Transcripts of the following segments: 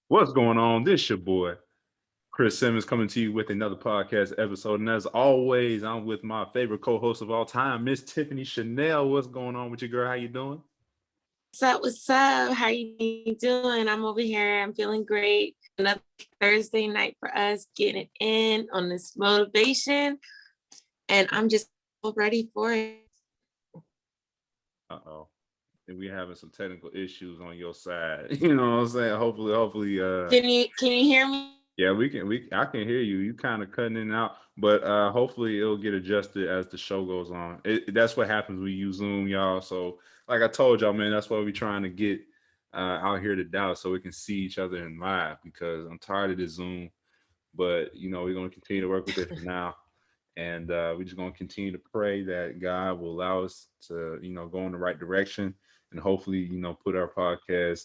What's going on? This your boy, Chris Simmons, coming to you with another podcast episode. And as always, I'm with my favorite co-host of all time, Miss Tiffany Chanel. What's going on with you, girl? How you doing? What's up? What's up? How you doing? I'm over here. I'm feeling great. Another Thursday night for us, getting it in on this motivation, and I'm just ready for it. Uh-oh. And we having some technical issues on your side. You know what I'm saying? Hopefully, Can you hear me? yeah, we I can hear you. You kind of cutting in and out, but hopefully it'll get adjusted as the show goes on. That's what happens when you use Zoom, y'all. So like I told y'all, man, that's why we're trying to get out here to Dallas so we can see each other in live because I'm tired of this Zoom. But we're gonna continue to work with it for now. And we're just gonna continue to pray that God will allow us to, go in the right direction and hopefully, put our podcast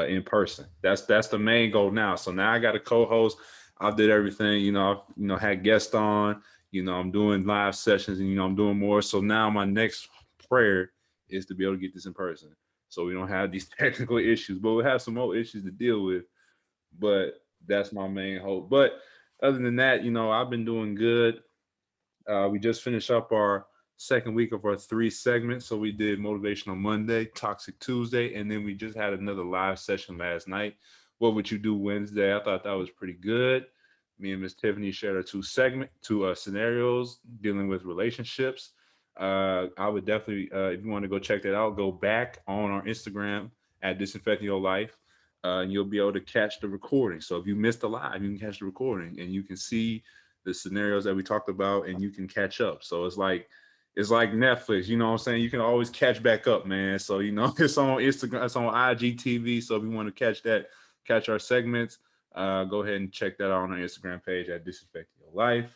in person. That's the main goal now. So now I got a co-host. I did everything. I've had guests on. I'm doing live sessions, and I'm doing more. So now my next prayer is to be able to get this in person, so we don't have these technical issues. But we have some more issues to deal with. But that's my main hope. But other than that, I've been doing good. We just finished up our second week of our three segments. So we did Motivational Monday, Toxic Tuesday, and then we just had another live session last night. What would you do Wednesday? I thought that was pretty good. Me and Miss Tiffany shared our two scenarios dealing with relationships. I would definitely, if you want to go check that out, go back on our Instagram at Disinfecting Your Life, and you'll be able to catch the recording. So if you missed the live, you can catch the recording, and you can see the scenarios that we talked about and you can catch up. So it's like Netflix, you know what I'm saying? You can always catch back up, man. So, it's on Instagram, it's on IGTV. So if you want to catch that, catch our segments, go ahead and check that out on our Instagram page at Disinfecting Your Life.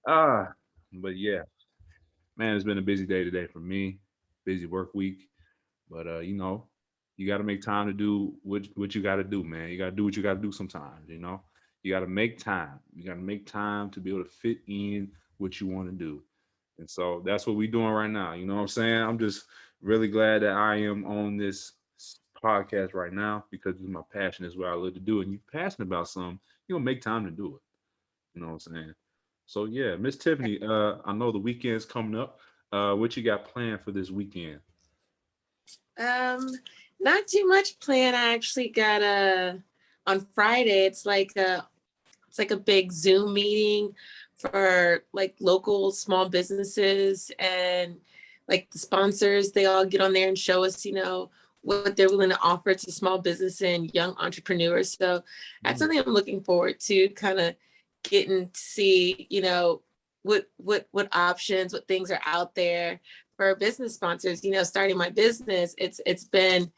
Ah, but yeah, man, it's been a busy day today for me, busy work week. But you got to make time to do what you got to do, man. You got to do what you got to do sometimes. You got to make time. You got to make time to be able to fit in what you want to do. And so that's what we're doing right now. You know what I'm saying? I'm just really glad that I am on this podcast right now because it's my passion. Is what I love to do. And you're passionate about something, you're gonna make time to do it. You know what I'm saying? So yeah, Miss Tiffany, I know the weekend's coming up. What you got planned for this weekend? Um, Not too much plan. I actually got on Friday. It's like a big Zoom meeting for like local small businesses and like the sponsors. They all get on there and show us, what they're willing to offer to small business and young entrepreneurs. So that's Mm. something I'm looking forward to, kind of getting to see, what options, what things are out there for business sponsors. Starting my business, it's been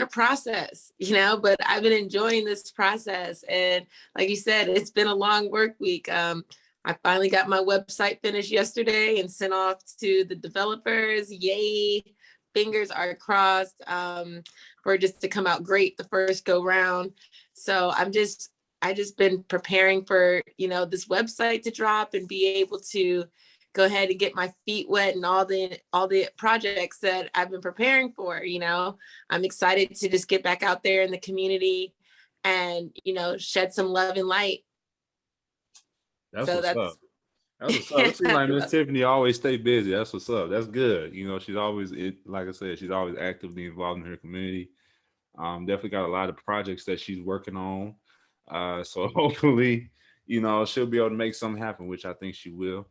a process, but I've been enjoying this process. And like you said, it's been a long work week. I finally got my website finished yesterday and sent off to the developers. Yay. Fingers are crossed for it just to come out great the first go round. So I just been preparing for, this website to drop and be able to go ahead and get my feet wet and all the projects that I've been preparing for. I'm excited to just get back out there in the community and, shed some love and light. That's So what's that's up. That's what's up. It seems like Miss Tiffany always stay busy. That's what's up. That's good. She's always like I said, she's always actively involved in her community. Definitely got a lot of projects that she's working on. So hopefully, she'll be able to make something happen, which I think she will.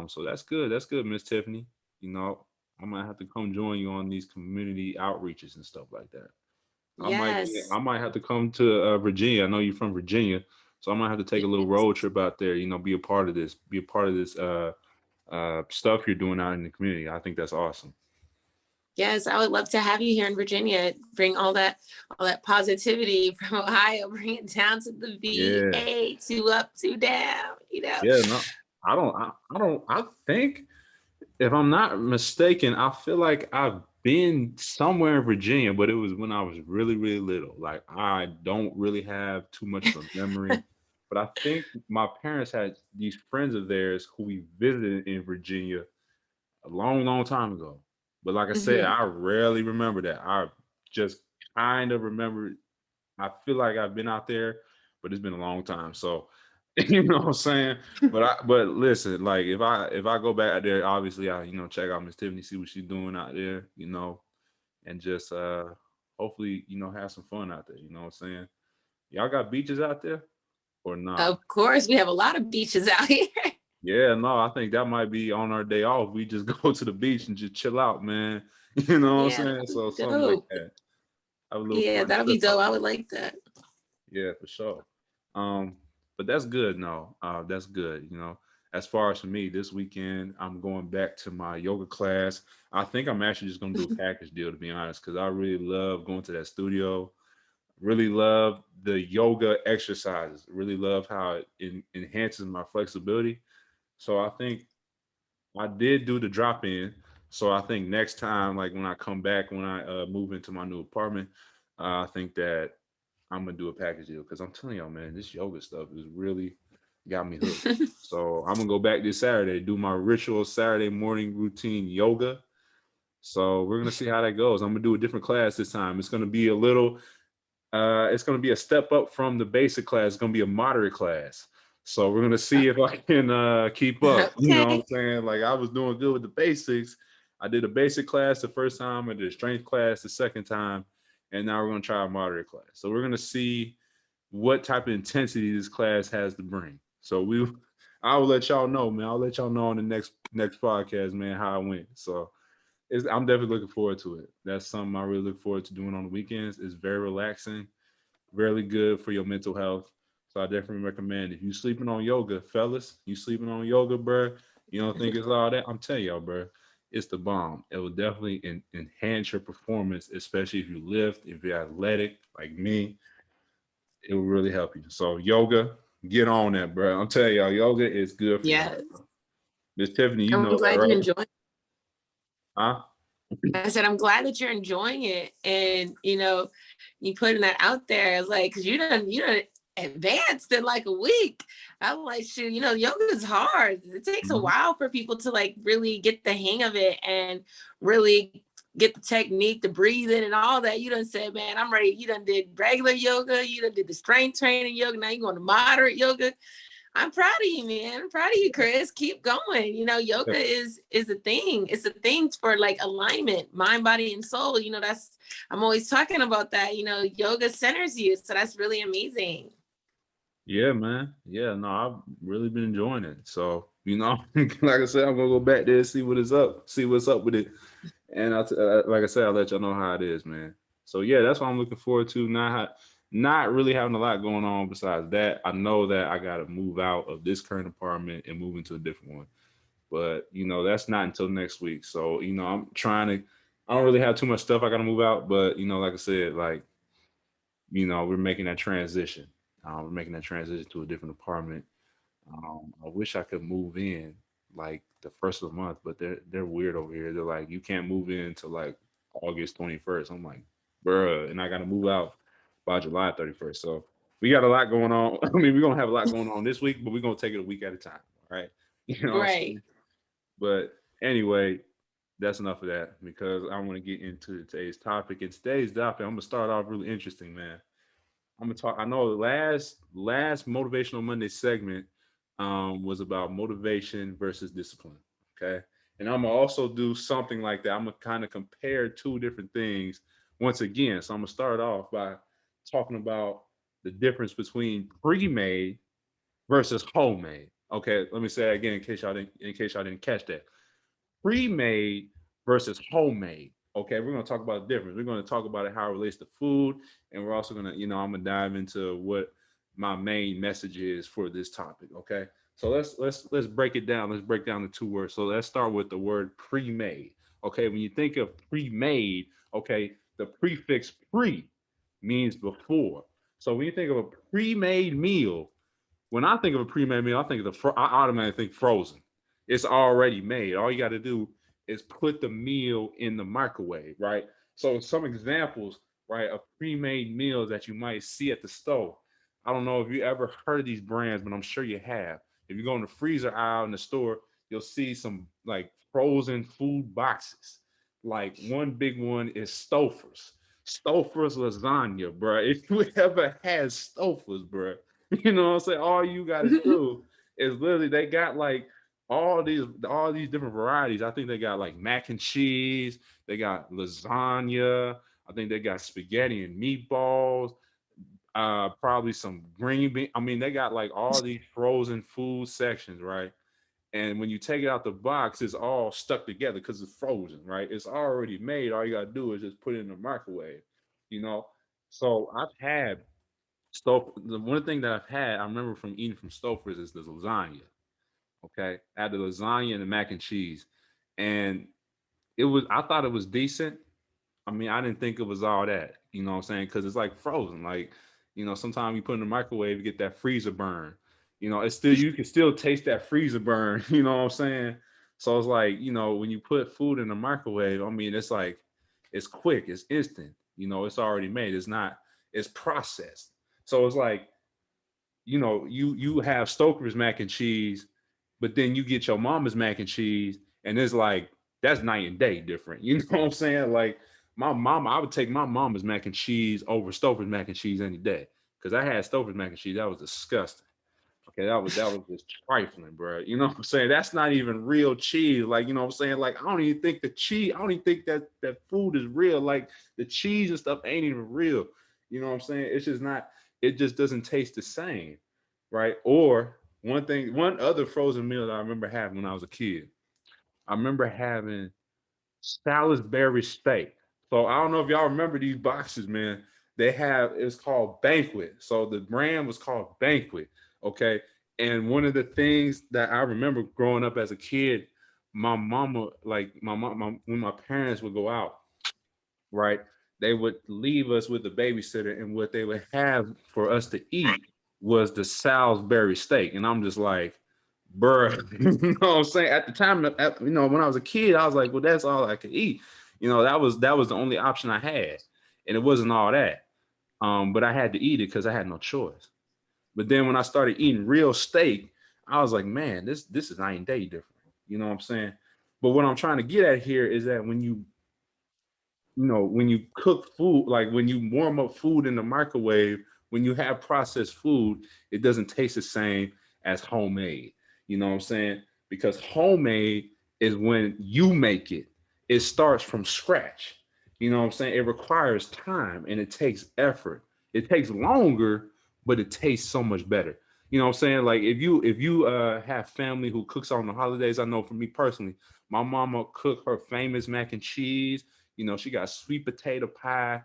So that's good. That's good, Miss Tiffany. You know, I might have to come join you on these community outreaches and stuff like that. yes. I might have to come to Virginia. I know you're from Virginia, so I might have to take a little road trip out there. Be a part of this. Be a part of this stuff you're doing out in the community. I think that's awesome. Yes, I would love to have you here in Virginia. Bring all that positivity from Ohio, bring it down to the Yeah, VA, two up, two down. yeah. No, I don't. I think if I'm not mistaken, I feel like I've been somewhere in Virginia, but it was when I was really, really little. Like I don't really have too much of a memory, but I think my parents had these friends of theirs who we visited in Virginia a long, long time ago. But like I said, Mhm. I rarely remember that. I just kind of remember I feel like I've been out there, but it's been a long time. So, you know what I'm saying? But listen, like if I go back out there, obviously I check out Miss Tiffany, see what she's doing out there, and just hopefully have some fun out there. You know what I'm saying? Y'all got beaches out there or nah? Of course, we have a lot of beaches out here. Yeah, no, I think that might be on our day off. We just go to the beach and just chill out, man. You know what I'm Yeah, saying? that'd So be something like dope. that. Have a little Yeah, fun that'll be trip dope. out I there. would like that. Yeah, for sure. Um, but that's good. No, that's good. As far as for me, this weekend I'm going back to my yoga class. I think I'm actually just gonna do a package deal to be honest, because I really love going to that studio. Really love the yoga exercises. Really love how it enhances my flexibility. So I think I did do the drop in. So I think next time, like when I come back, when I move into my new apartment, I think that I'm gonna do a package deal because I'm telling y'all, man, this yoga stuff is really got me hooked. So I'm gonna go back this Saturday, do my ritual Saturday morning routine yoga. So we're gonna see how that goes. I'm gonna do a different class this time. It's gonna be a step up from the basic class. It's gonna be a moderate class. So we're gonna see if I can keep up. You know what I'm Okay. saying? Like I was doing good with the basics. I did a basic class the first time, I did a strength class the second time, and now we're gonna try a moderate class. So we're gonna see what type of intensity this class has to bring. So I will let y'all know, man. I'll let y'all know on the next podcast, man, how it went. So I'm definitely looking forward to it. That's something I really look forward to doing on the weekends. It's very relaxing, really good for your mental health. So I definitely recommend if you sleeping on yoga, fellas, you sleeping on yoga, bro. You don't think it's all that? I'm telling y'all, bro, it's the bomb. It will definitely enhance your performance, especially if you lift, if you're athletic like me. It will really help you. So yoga, get on that, bro. I'm telling y'all, yoga is good for your health. Yes. Miss Tiffany, you I'm know that, glad you right? enjoy. Huh? I said, I'm glad that you're enjoying it. And, you putting that out there. It's like, cause you done advanced in like a week. I'm like, shoot, yoga is hard. It takes a Mhm. while for people to like really get the hang of it and really get the technique, the breathing and all that. You done said, man, I'm ready. You done did regular yoga. You done did the strength training yoga. Now you're going to moderate yoga. I'm proud of you, man. I'm proud of you, Chris. Keep going. Yoga is a thing. It's a thing for like alignment, mind, body, and soul. That's I'm always talking about that. Yoga centers you. So that's really amazing. Yeah, man. Yeah, no, I've really been enjoying it. So, like I said, I'm gonna go back there and see what's up with it. And like I said, I'll let y'all know how it is, man. So yeah, that's what I'm looking forward to. Not really having a lot going on besides that. I know that I gotta move out of this current apartment and move into a different one. But that's not until next week. So, I'm trying to I don't really have too much stuff I gotta move out, but like I said, like we're making that transition. We're making that transition to a different apartment. I wish I could move in like the first of the month, but they're weird over here. They're like, you can't move in until like August 21st. I'm like, bruh, and I gotta move out by July 31st. So we got a lot going on. I mean, we're gonna have a lot going on this week, but we're gonna take it a week at a time. All right. You know what I'm Right. saying? But anyway, that's enough of that because I want to get into today's topic. And today's topic, I'm gonna start off really interesting, man. I'm gonna talk. I know the last motivational Monday segment was about motivation versus discipline. Okay, and I'm gonna also do something like that. I'm gonna kind of compare two different things once again. So I'm gonna start off by talking about the difference between pre-made versus homemade. Okay, let me say that again in case y'all didn't catch that pre-made versus homemade. Okay, we're gonna talk about the difference. We're gonna talk about it how it relates to food, and we're also gonna, I'm gonna dive into what my main message is for this topic. Okay, so let's break it down. Let's break down the two words. So let's start with the word pre-made. Okay, when you think of pre-made, okay, the prefix pre means before. So when you think of a pre-made meal, when I think of a pre-made meal, I think of I automatically think frozen. It's already made. All you got to do is put the meal in the microwave, right? So some examples, right, of pre-made meals that you might see at the store. I don't know if you ever heard of these brands, but I'm sure you have. If you go in the freezer aisle in the store, you'll see some like frozen food boxes. Like one big one is Stouffer's. Stouffer's lasagna, bro. If you ever had Stouffer's, bro, you know what I'm saying? All you gotta do is literally they got like all these different varieties. I think they got like mac and cheese, they got lasagna, I think they got spaghetti and meatballs, probably some green bean. I mean, they got like all these frozen food sections, right? And when you take it out the box, it's all stuck together because it's frozen, right? It's already made. All you gotta do is just put it in the microwave, you know. So I've had the one thing that I've had, I remember from eating from Stouffer's is the lasagna. Okay, I had the lasagna and the mac and cheese, and I thought it was decent. I mean, I didn't think it was all that, you know what I'm saying? Because it's like frozen. Like, sometimes you put it in the microwave, you get that freezer burn. It's still, you can still taste that freezer burn, you know what I'm saying? So it's like, when you put food in the microwave, I mean, it's like, it's quick, it's instant, it's already made. It's processed. So it's like, you have Stoker's mac and cheese, but then you get your mama's mac and cheese, and it's like that's night and day different. You know what I'm saying? Like my mama, I would take my mama's mac and cheese over Stoker's mac and cheese any day. Because I had Stoker's mac and cheese, that was disgusting. Okay, that was just trifling, bro. You know what I'm saying? That's not even real cheese. Like, you know what I'm saying? Like, I don't even think I don't even think that food is real. Like the cheese and stuff ain't even real. You know what I'm saying? It's just not, it just doesn't taste the same. Right. Or one other frozen meal that I remember having when I was a kid. I remember having Salisbury steak. So I don't know if y'all remember these boxes, man. It's called Banquet. So the brand was called Banquet. Okay. And one of the things that I remember growing up as a kid, my mama, like my mom, when my parents would go out, right, they would leave us with the babysitter, and what they would have for us to eat was the Salisbury steak. And I'm just like, bruh, you know what I'm saying? At the time, when I was a kid, I was like, well, that's all I could eat. That was the only option I had, and it wasn't all that. But I had to eat it because I had no choice. But then when I started eating real steak, I was like, man, this is night and day different. You know what I'm saying? But what I'm trying to get at here is that when you cook food, like when you warm up food in the microwave, when you have processed food, it doesn't taste the same as homemade. You know what I'm saying? Because homemade is when you make it, it starts from scratch. You know what I'm saying? It requires time and it takes effort. It takes longer, but it tastes so much better. You know what I'm saying? Like if you have family who cooks on the holidays, I know for me personally, my mama cook her famous mac and cheese. She got sweet potato pie,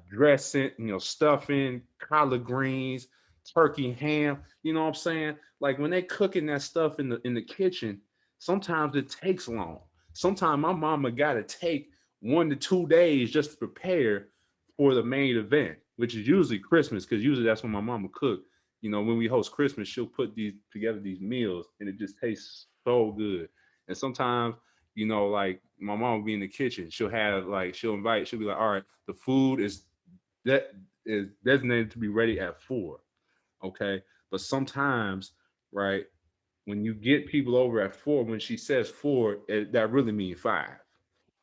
dressing, stuffing, collard greens, turkey ham. You know what I'm saying? Like when they cooking that stuff in the kitchen, sometimes it takes long. Sometimes my mama gotta take 1 to 2 days just to prepare for the main event, which is usually Christmas, because usually that's when my mama cook. When we host Christmas, she'll put these meals, and it just tastes so good. And sometimes like my mom will be in the kitchen. She'll be like, all right, the food that is designated to be ready at 4. Okay. But sometimes, right, when you get people over at 4, when she says 4, that really means 5.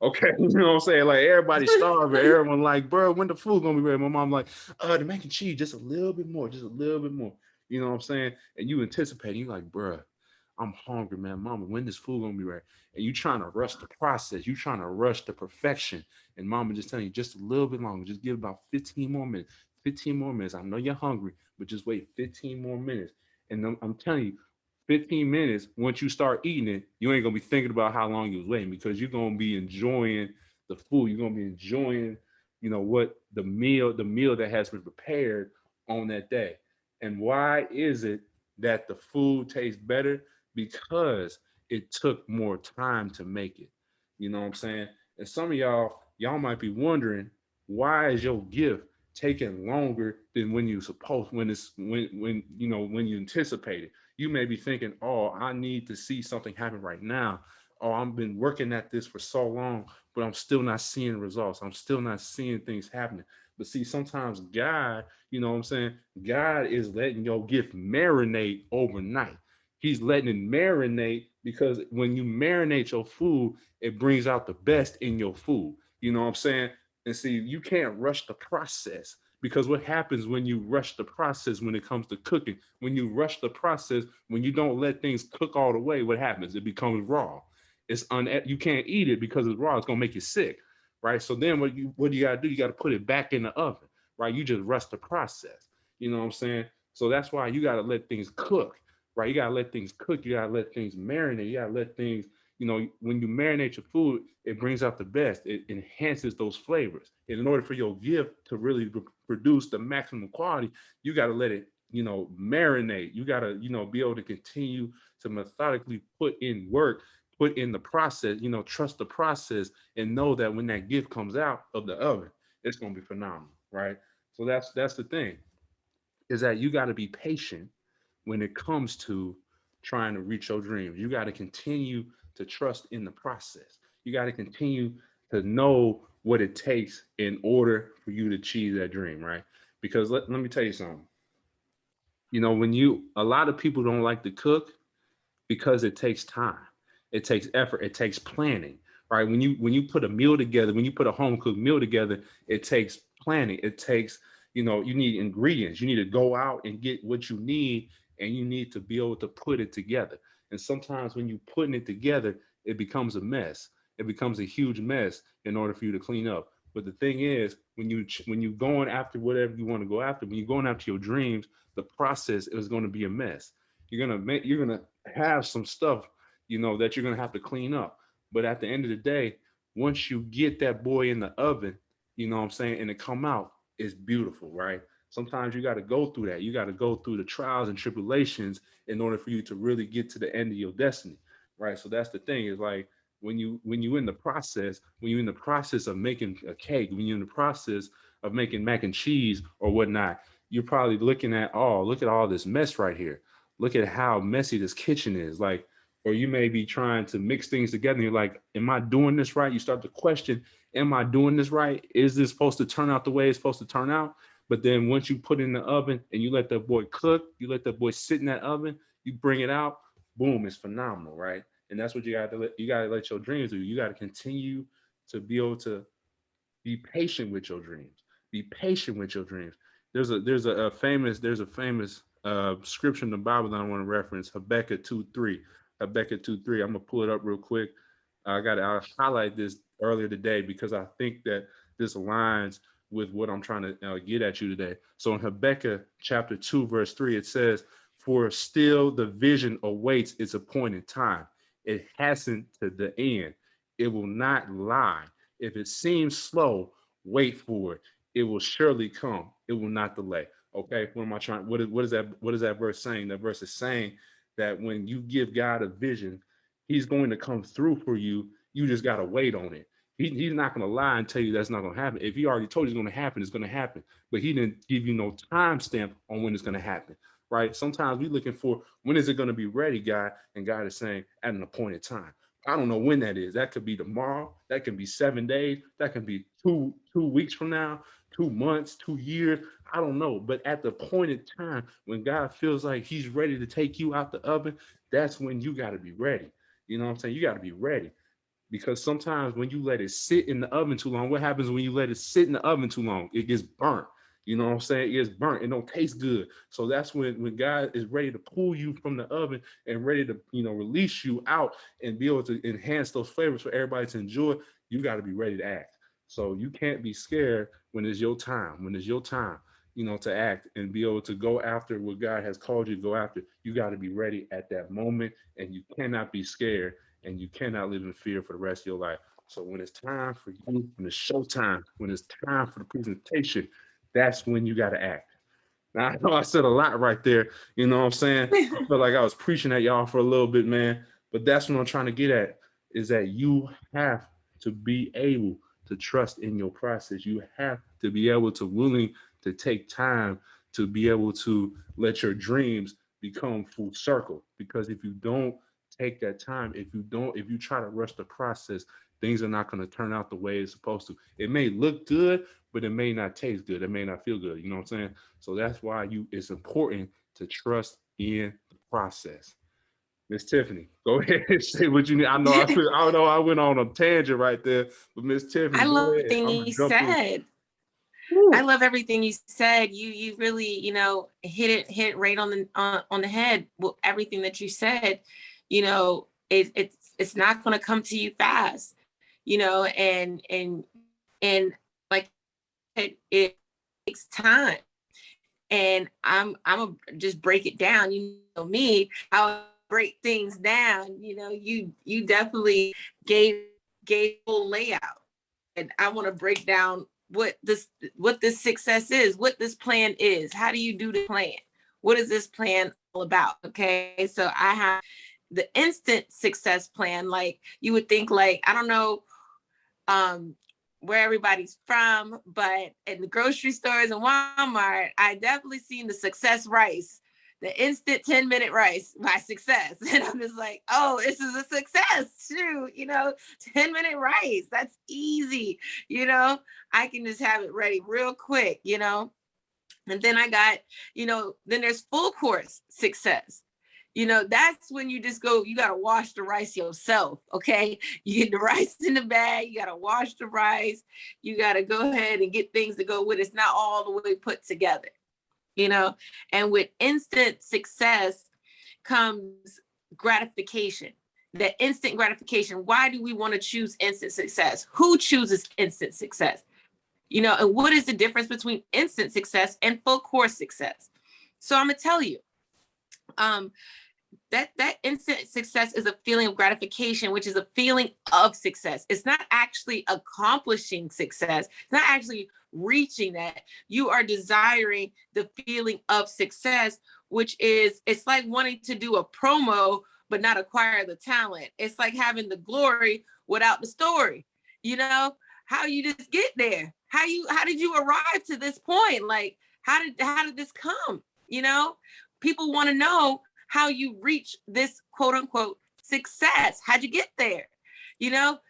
Okay, you know what I'm saying? Like everybody's starving. Everyone like, bro, when the food gonna be ready? My mom like, the mac and cheese, just a little bit more, just a little bit more. You know what I'm saying? And you anticipate, you like, bro, I'm hungry, man. Mama, when this food gonna be ready? And you trying to rush the process, you trying to rush the perfection. And mama just telling you just a little bit longer, just give about 15 more minutes. 15 more minutes. I know you're hungry, but just wait 15 more minutes. And I'm telling you, 15 minutes, once you start eating it, you ain't gonna be thinking about how long you was waiting, because you're gonna be enjoying the food. You're gonna be enjoying, what the meal that has been prepared on that day. And why is it that the food tastes better? Because it took more time to make it. You know what I'm saying? And some of y'all might be wondering, why is your gift taking longer than when you supposed when you anticipate it? You may be thinking, oh, I need to see something happen right now. Oh, I've been working at this for so long, but I'm still not seeing results. I'm still not seeing things happening. But see, sometimes God, you know what I'm saying? God is letting your gift marinate overnight. He's letting it marinate because when you marinate your food, it brings out the best in your food. You know what I'm saying? And see, you can't rush the process, because what happens when you rush the process when it comes to cooking, when you rush the process, when you don't let things cook all the way, what happens? It becomes raw. You can't eat it because it's raw. It's gonna make you sick, right? So then what do you gotta do? You gotta put it back in the oven, right? You just rush the process. You know what I'm saying? So that's why you gotta let things cook, right? You gotta let things cook. You gotta let things marinate. You gotta let things, when you marinate your food, it brings out the best. It enhances those flavors. And in order for your gift to really produce the maximum quality, you got to let it, marinate. You got to, be able to continue to methodically put in work, put in the process, trust the process, and know that when that gift comes out of the oven, it's going to be phenomenal, right? So that's the thing, is that you got to be patient when it comes to trying to reach your dreams. You got to continue to trust in the process. You got to continue to know what it takes in order for you to achieve that dream, right? Because let me tell you something. When a lot of people don't like to cook because it takes time, it takes effort, it takes planning, right? When you put a meal together, when you put a home cooked meal together, it takes planning. It takes, you need ingredients. You need to go out and get what you need, and you need to be able to put it together. And sometimes when you putting it together, it becomes a mess. It becomes a huge mess in order for you to clean up. But the thing is, when you going after whatever you want to go after, when you're going after your dreams, the process is going to be a mess. You're gonna have some stuff, that you're gonna have to clean up. But at the end of the day, once you get that boy in the oven, you know what I'm saying, and it come out, it's beautiful, right? Sometimes you got to go through that. You got to go through the trials and tribulations in order for you to really get to the end of your destiny, right? So that's the thing, is like, when you're in the process of making a cake, when you're in the process of making mac and cheese or whatnot, you're probably looking at, oh, look at all this mess right here. Look at how messy this kitchen is. Like, or you may be trying to mix things together and you're like, am I doing this right? You start to question, am I doing this right? Is this supposed to turn out the way it's supposed to turn out? But then once you put it in the oven and you let that boy cook, you let that boy sit in that oven, you bring it out, boom, it's phenomenal, right? And that's what you gotta let your dreams do. You gotta continue to be able to be patient with your dreams. Be patient with your dreams. There's a famous scripture in the Bible that I want to reference, Habakkuk 2:3. Habakkuk 2:3. I'm gonna pull it up real quick. I highlight this earlier today because I think that this aligns with what I'm trying to get at you today. So in Habakkuk chapter 2, verse 3, it says, "For still the vision awaits its appointed time. It hasn't to the end. It will not lie. If it seems slow, wait for it. It will surely come. It will not delay." Okay, what am I trying? What is that verse saying? That verse is saying that when you give God a vision, He's going to come through for you. You just gotta wait on it. He's not gonna lie and tell you that's not gonna happen. If He already told you it's gonna happen, it's gonna happen. But He didn't give you no time stamp on when it's gonna happen. Right? Sometimes we're looking for, when is it gonna be ready, God? And God is saying, at an appointed time. I don't know when that is. That could be tomorrow. That can be 7 days. That can be two weeks from now, 2 months, 2 years. I don't know. But at the appointed time, when God feels like He's ready to take you out the oven, that's when you got to be ready. You know what I'm saying? You got to be ready, because sometimes when you let it sit in the oven too long, what happens when you let it sit in the oven too long? It gets burnt. You know what I'm saying? It gets burnt. It don't taste good. So that's when God is ready to pull you from the oven and ready to, release you out and be able to enhance those flavors for everybody to enjoy. You got to be ready to act. So you can't be scared when it's your time. When it's your time, to act and be able to go after what God has called you to go after. You got to be ready at that moment, and you cannot be scared, and you cannot live in fear for the rest of your life. So when it's time for you, when it's showtime, when it's time for the presentation, that's when you got to act. Now, I know I said a lot right there. You know what I'm saying? I feel like I was preaching at y'all for a little bit, man. But that's what I'm trying to get at, is that you have to be able to trust in your process. You have to be able to willing to take time to be able to let your dreams become full circle. Because if you don't take that time, if you try to rush the process, things are not going to turn out the way it's supposed to. It may look good, but it may not taste good. It may not feel good. You know what I'm saying? So that's why it's important to trust in the process. Miss Tiffany, go ahead and say what you need. I know I went on a tangent right there, but Miss Tiffany, I go love ahead. everything I'm gonna you jump in. said. I Woo. love everything you said. You really, hit right on the head with everything that you said. It's not going to come to you fast, and like it takes time. And I'm gonna just break it down. You know me, I'll break things down. You definitely gave gave full layout, and I want to break down what this success is, what this plan is. How do you do the plan? What is this plan all about? Okay, so I have the instant success plan. Like you would think, like I don't know, um, where everybody's from, but in the grocery stores and Walmart, I definitely seen the success rice, the instant 10-minute rice, my success. And I'm just like, oh, this is a success. Shoot, 10-minute rice. That's easy. I can just have it ready real quick. And then I got, then there's full course success. That's when you just go, you got to wash the rice yourself. Okay. You get the rice in the bag, you got to wash the rice. You got to go ahead and get things to go with it. It's not all the way put together, and with instant success comes gratification. That instant gratification. Why do we want to choose instant success? Who chooses instant success? And what is the difference between instant success and full course success? So I'm gonna tell you, that instant success is a feeling of gratification, which is a feeling of success. It's not actually accomplishing success. It's not actually reaching that. You are desiring the feeling of success, which is, it's like wanting to do a promo but not acquire the talent. It's like having the glory without the story. How you just get there? How did you arrive to this point? Like, how did this come? People want to know how you reach this quote unquote success. How'd you get there?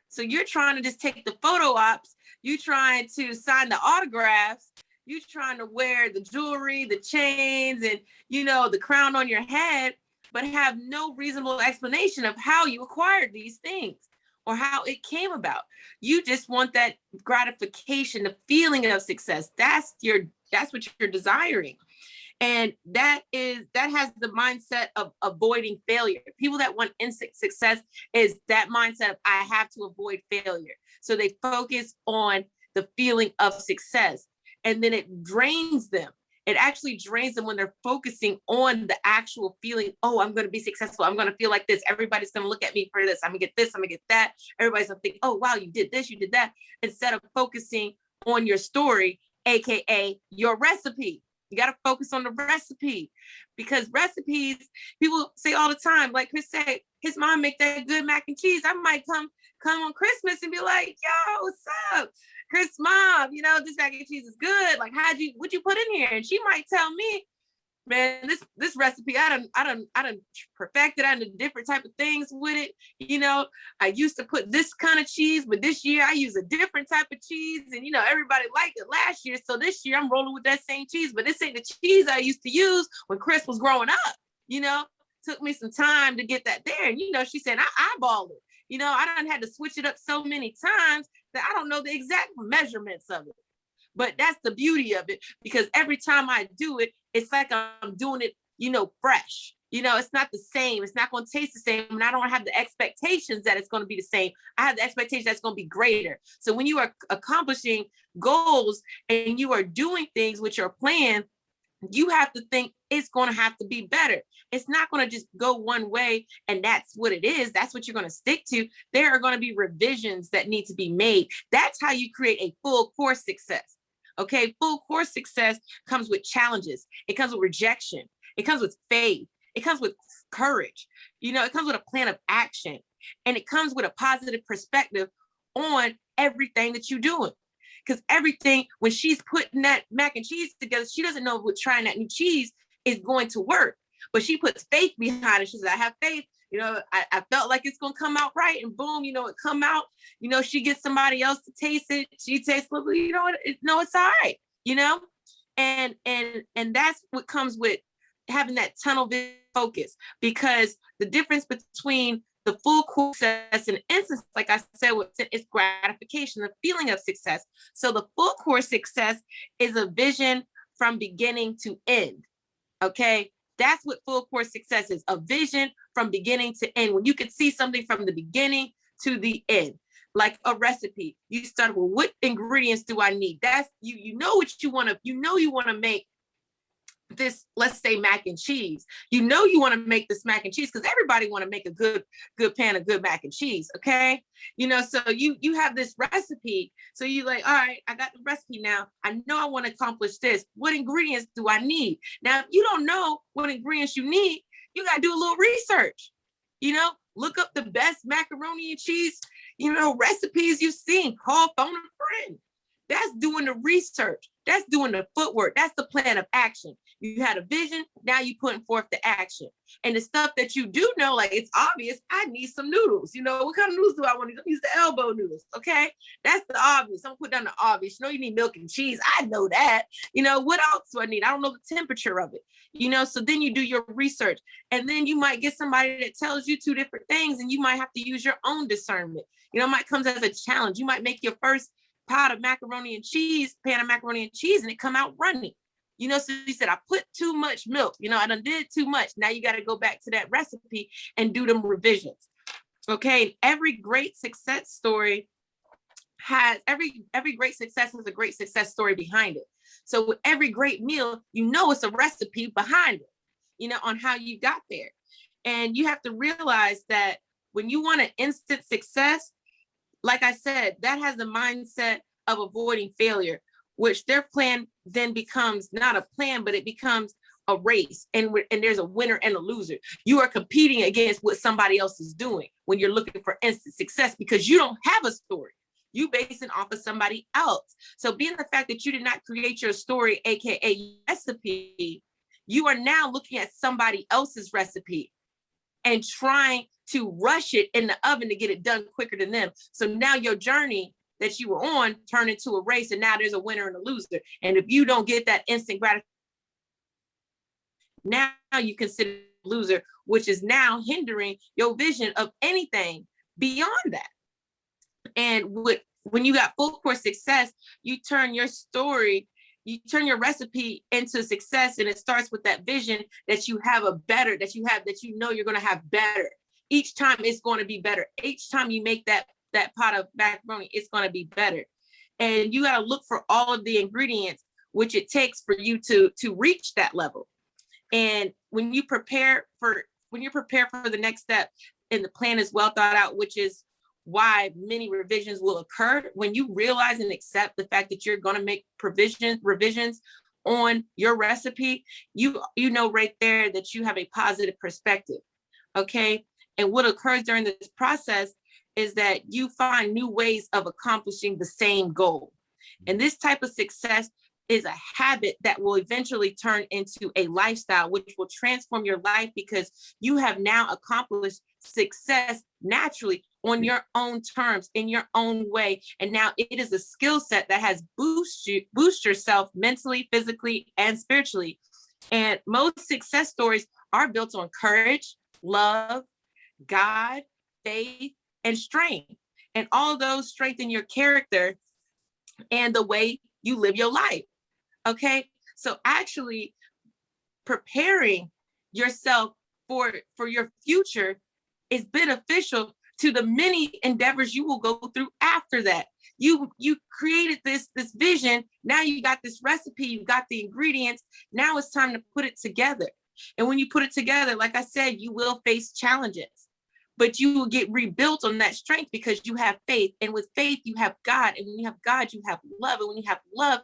So you're trying to just take the photo ops, you trying to sign the autographs, you trying to wear the jewelry, the chains, and the crown on your head, but have no reasonable explanation of how you acquired these things or how it came about. You just want that gratification, the feeling of success. That's what you're desiring. And that has the mindset of avoiding failure. People that want instant success is that mindset of, I have to avoid failure. So they focus on the feeling of success, and then it drains them. It actually drains them when they're focusing on the actual feeling. Oh, I'm going to be successful. I'm going to feel like this. Everybody's going to look at me for this. I'm going to get this. I'm going to get that. Everybody's going to think, oh, wow, you did this, you did that. Instead of focusing on your story, AKA your recipe. You got to focus on the recipe, because recipes, people say all the time, like Chris said, his mom make that good mac and cheese. I might come on Christmas and be like, yo, what's up? Chris mom, this mac and cheese is good. Like, what'd you put in here? And she might tell me, man, this recipe, I done perfected. I done different type of things with it. I used to put this kind of cheese, but this year I use a different type of cheese. And, everybody liked it last year. So this year I'm rolling with that same cheese, but this ain't the cheese I used to use when Chris was growing up. Took me some time to get that there. And, she said, I eyeballed it. I done had to switch it up so many times that I don't know the exact measurements of it. But that's the beauty of it, because every time I do it, it's like I'm doing it, fresh. It's not the same. It's not going to taste the same. And I don't have the expectations that it's going to be the same. I have the expectation that's going to be greater. So when you are accomplishing goals and you are doing things with your plan, you have to think it's going to have to be better. It's not going to just go one way and that's what it is. That's what you're going to stick to. There are going to be revisions that need to be made. That's how you create a full course success. Okay, full course success comes with challenges. It comes with rejection. It comes with faith. It comes with courage. It comes with a plan of action. And it comes with a positive perspective on everything that you're doing. Because everything, when she's putting that mac and cheese together, she doesn't know what trying that new cheese is going to work. But she puts faith behind it. She says, I have faith. I felt like it's going to come out right. And boom, it come out. She gets somebody else to taste it. She tastes a little, it's all right. And that's what comes with having that tunnel vision focus, because the difference between the full course success and instant, like I said, is gratification, the feeling of success. So the full course success is a vision from beginning to end. Okay, that's what full course success is, a vision from beginning to end. When you can see something from the beginning to the end, like a recipe, you start with, what ingredients do I need? That's you know what you want to, you want to make this, let's say mac and cheese. You want to make this mac and cheese because everybody want to make a good pan of good mac and cheese. Okay, so you have this recipe, so you like, all right, I got the recipe now, I know I want to accomplish this. What ingredients do I need? Now, if you don't know what ingredients you need, you got to do a little research. Look up the best macaroni and cheese recipes you've seen. Call, phone a friend. That's doing the research. That's doing the footwork. That's the plan of action. You had a vision, now you putting forth the action. And the stuff that you do know, like, it's obvious, I need some noodles. What kind of noodles do I want to use? The elbow noodles, okay? That's the obvious. I'm gonna put down the obvious. You need milk and cheese. I know that. What else do I need? I don't know the temperature of it. So then you do your research. And then you might get somebody that tells you two different things, and you might have to use your own discernment. It might come as a challenge. You might make your first pan of macaroni and cheese, and it come out running. So he said, I put too much milk, I done did too much. Now you got to go back to that recipe and do them revisions. Okay. Every great success story has, every great success has a great success story behind it. So with every great meal, it's a recipe behind it, on how you got there. And you have to realize that when you want an instant success, like I said, that has the mindset of avoiding failure, which their plan then becomes not a plan, but it becomes a race. And there's a winner and a loser. You are competing against what somebody else is doing when you're looking for instant success, because you don't have a story. You base it off of somebody else. So being the fact that you did not create your story, AKA recipe, you are now looking at somebody else's recipe and trying to rush it in the oven to get it done quicker than them. So now your journey that you were on turned into a race, and now there's a winner and a loser. And if you don't get that instant gratification, now you consider loser, which is now hindering your vision of anything beyond that. And when you got full course success, you turn your story, you turn your recipe into success, and it starts with that vision that you have you're going to have better. Each time it's going to be better. Each time you make that pot of macaroni, it's going to be better. And you got to look for all of the ingredients which it takes for you to reach that level. And when you prepare for the next step, and the plan is well thought out, which is why many revisions will occur. When you realize and accept the fact that you're going to make revisions on your recipe, you know right there that you have a positive perspective. Okay. And what occurs during this process is that you find new ways of accomplishing the same goal. And this type of success is a habit that will eventually turn into a lifestyle, which will transform your life, because you have now accomplished success naturally on your own terms, in your own way. And now it is a skill set that has boost yourself mentally, physically, and spiritually. And most success stories are built on courage, love, God, faith, and strength. And all of those strengthen your character and the way you live your life. Okay. So actually preparing yourself for your future is beneficial to the many endeavors you will go through after that. You created this vision. Now you got this recipe, you got the ingredients. Now it's time to put it together. And when you put it together, like I said, you will face challenges, but you will get rebuilt on that strength because you have faith. And with faith, you have God. And when you have God, you have love. And when you have love,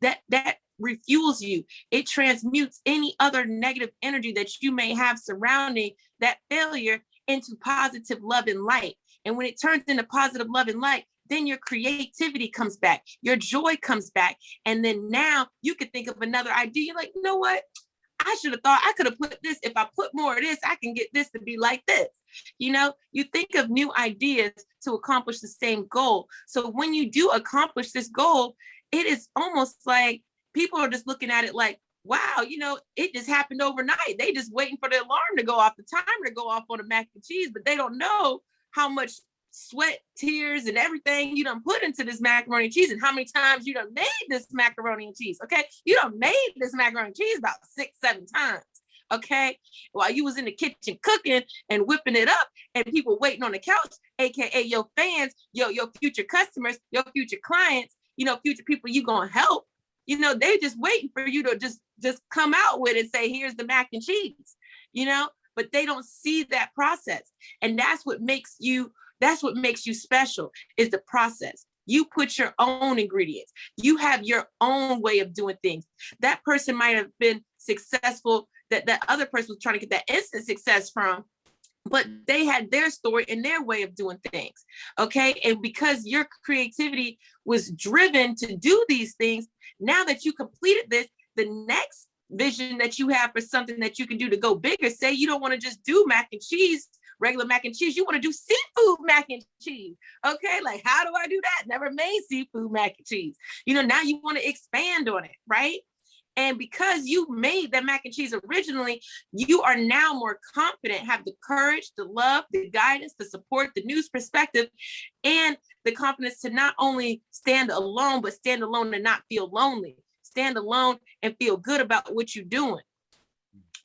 that refuels you. It transmutes any other negative energy that you may have surrounding that failure into positive love and light. And when it turns into positive love and light, then your creativity comes back, your joy comes back. And then now you can think of another idea. You're like, you know what? I should have thought I could have put this. If I put more of this, I can get this to be like this. You think of new ideas to accomplish the same goal. So when you do accomplish this goal, it is almost like people are just looking at it like, wow, it just happened overnight. They just waiting for the alarm to go off, the timer to go off on the mac and cheese, but they don't know how much sweat, tears, and everything you done put into this macaroni and cheese, and how many times you done made this macaroni and cheese. Okay, you done made this macaroni and cheese about 6-7 times. Okay, while you was in the kitchen cooking and whipping it up, and people waiting on the couch, aka your fans, your future customers, your future clients, future people you gonna help. They just waiting for you to just come out with and say, here's the mac and cheese. But they don't see that process, and that's what makes you special, is the process. You put your own ingredients. You have your own way of doing things. That person might have been successful, that other person was trying to get that instant success from, but they had their story and their way of doing things. Okay. And because your creativity was driven to do these things, now that you completed this, the next vision that you have for something that you can do to go bigger, say you don't want to just do mac and cheese, regular mac and cheese, you want to do seafood mac and cheese. Okay, like, how do I do that? Never made seafood mac and cheese. Now you want to expand on it, right? And because you made that mac and cheese originally, you are now more confident, have the courage, the love, the guidance, the support, the news perspective, and the confidence to not only stand alone, but stand alone and not feel lonely. Stand alone and feel good about what you're doing.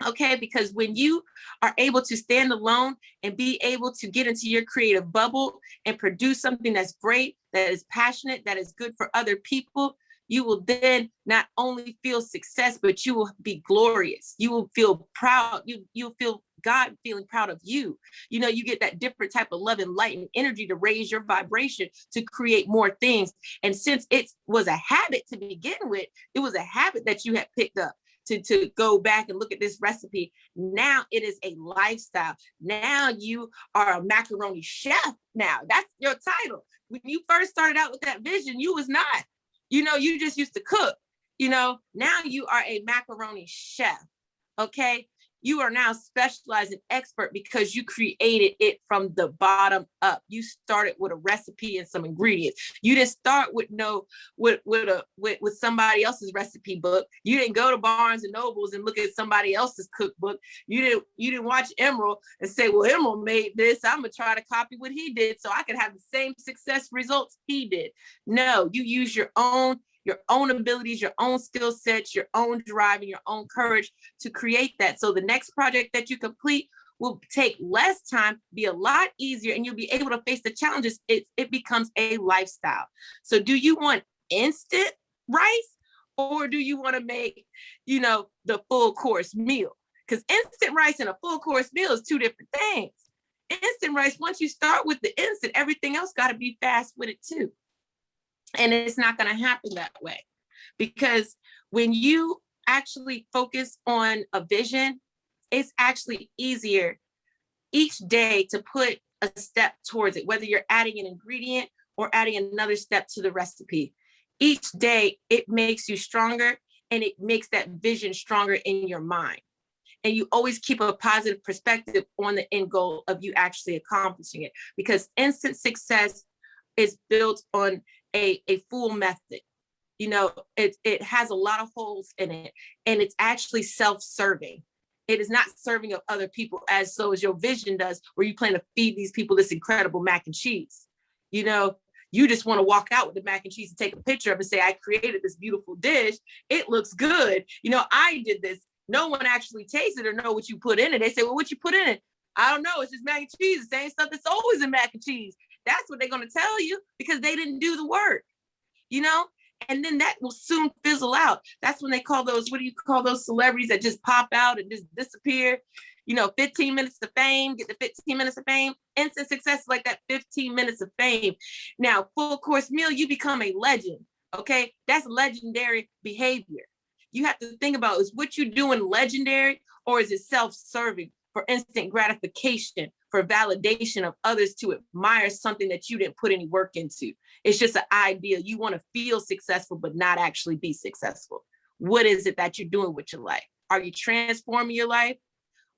Okay, because when you are able to stand alone and be able to get into your creative bubble and produce something that's great, that is passionate, that is good for other people, you will then not only feel success, but you will be glorious. You will feel proud. You'll feel God feeling proud of you. You get that different type of love and light and energy to raise your vibration, to create more things. And since it was a habit to begin with, it was a habit that you had picked up to go back and look at this recipe. Now it is a lifestyle. Now you are a macaroni chef. Now that's your title. When you first started out with that vision, you was not. You just used to cook. Now you are a macaroni chef. Okay. You are now specialized and expert because you created it from the bottom up. You started with a recipe and some ingredients. You didn't start with somebody else's recipe book. You didn't go to Barnes and Nobles and look at somebody else's cookbook. You didn't watch Emerald and say, well, Emerald made this, I'm gonna try to copy what he did so I can have the same success results he did. No, you use your own abilities, your own skill sets, your own drive, and your own courage to create that. So the next project that you complete will take less time, be a lot easier, and you'll be able to face the challenges. It becomes a lifestyle. So do you want instant rice, or do you want to make, the full course meal? Because instant rice and a full course meal is two different things. Instant rice, once you start with the instant, everything else got to be fast with it too. And it's not going to happen that way, because when you actually focus on a vision, it's actually easier each day to put a step towards it, whether you're adding an ingredient or adding another step to the recipe. Each day, it makes you stronger, and it makes that vision stronger in your mind. And you always keep a positive perspective on the end goal of you actually accomplishing it, because instant success is built on a full method. It has a lot of holes in it, and it's actually self-serving. It is not serving of other people as your vision does, where you plan to feed these people this incredible mac and cheese. You just want to walk out with the mac and cheese and take a picture of it and say, I created this beautiful dish. It looks good. I did this. No one actually tastes it or know what you put in it. They say, well, what you put in it? I don't know. It's just mac and cheese, the same stuff that's always in mac and cheese. That's what they're going to tell you, because they didn't do the work, and then that will soon fizzle out. That's when they call those, what do you call those celebrities that just pop out and just disappear? 15 minutes of fame, get the 15 minutes of fame. Instant success is like that 15 minutes of fame. Now, full course meal, you become a legend. Okay. That's legendary behavior. You have to think about, is what you're doing legendary, or is it self-serving for instant gratification, for validation of others to admire something that you didn't put any work into? It's just an idea. You want to feel successful, but not actually be successful. What is it that you're doing with your life? Are you transforming your life,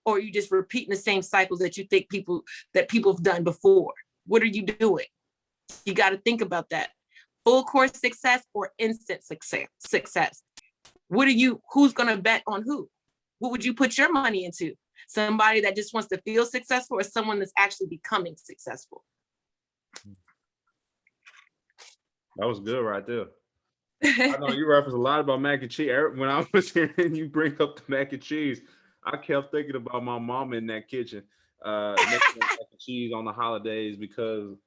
or are you just repeating the same cycles that you think people have done before? What are you doing? You got to think about that. Full course success or instant success. who's going to bet on who? What would you put your money into? Somebody that just wants to feel successful, or someone that's actually becoming successful? That was good right there. I know you reference a lot about mac and cheese. When I was hearing you bring up the mac and cheese, I kept thinking about my mom in that kitchen, making mac and cheese on the holidays because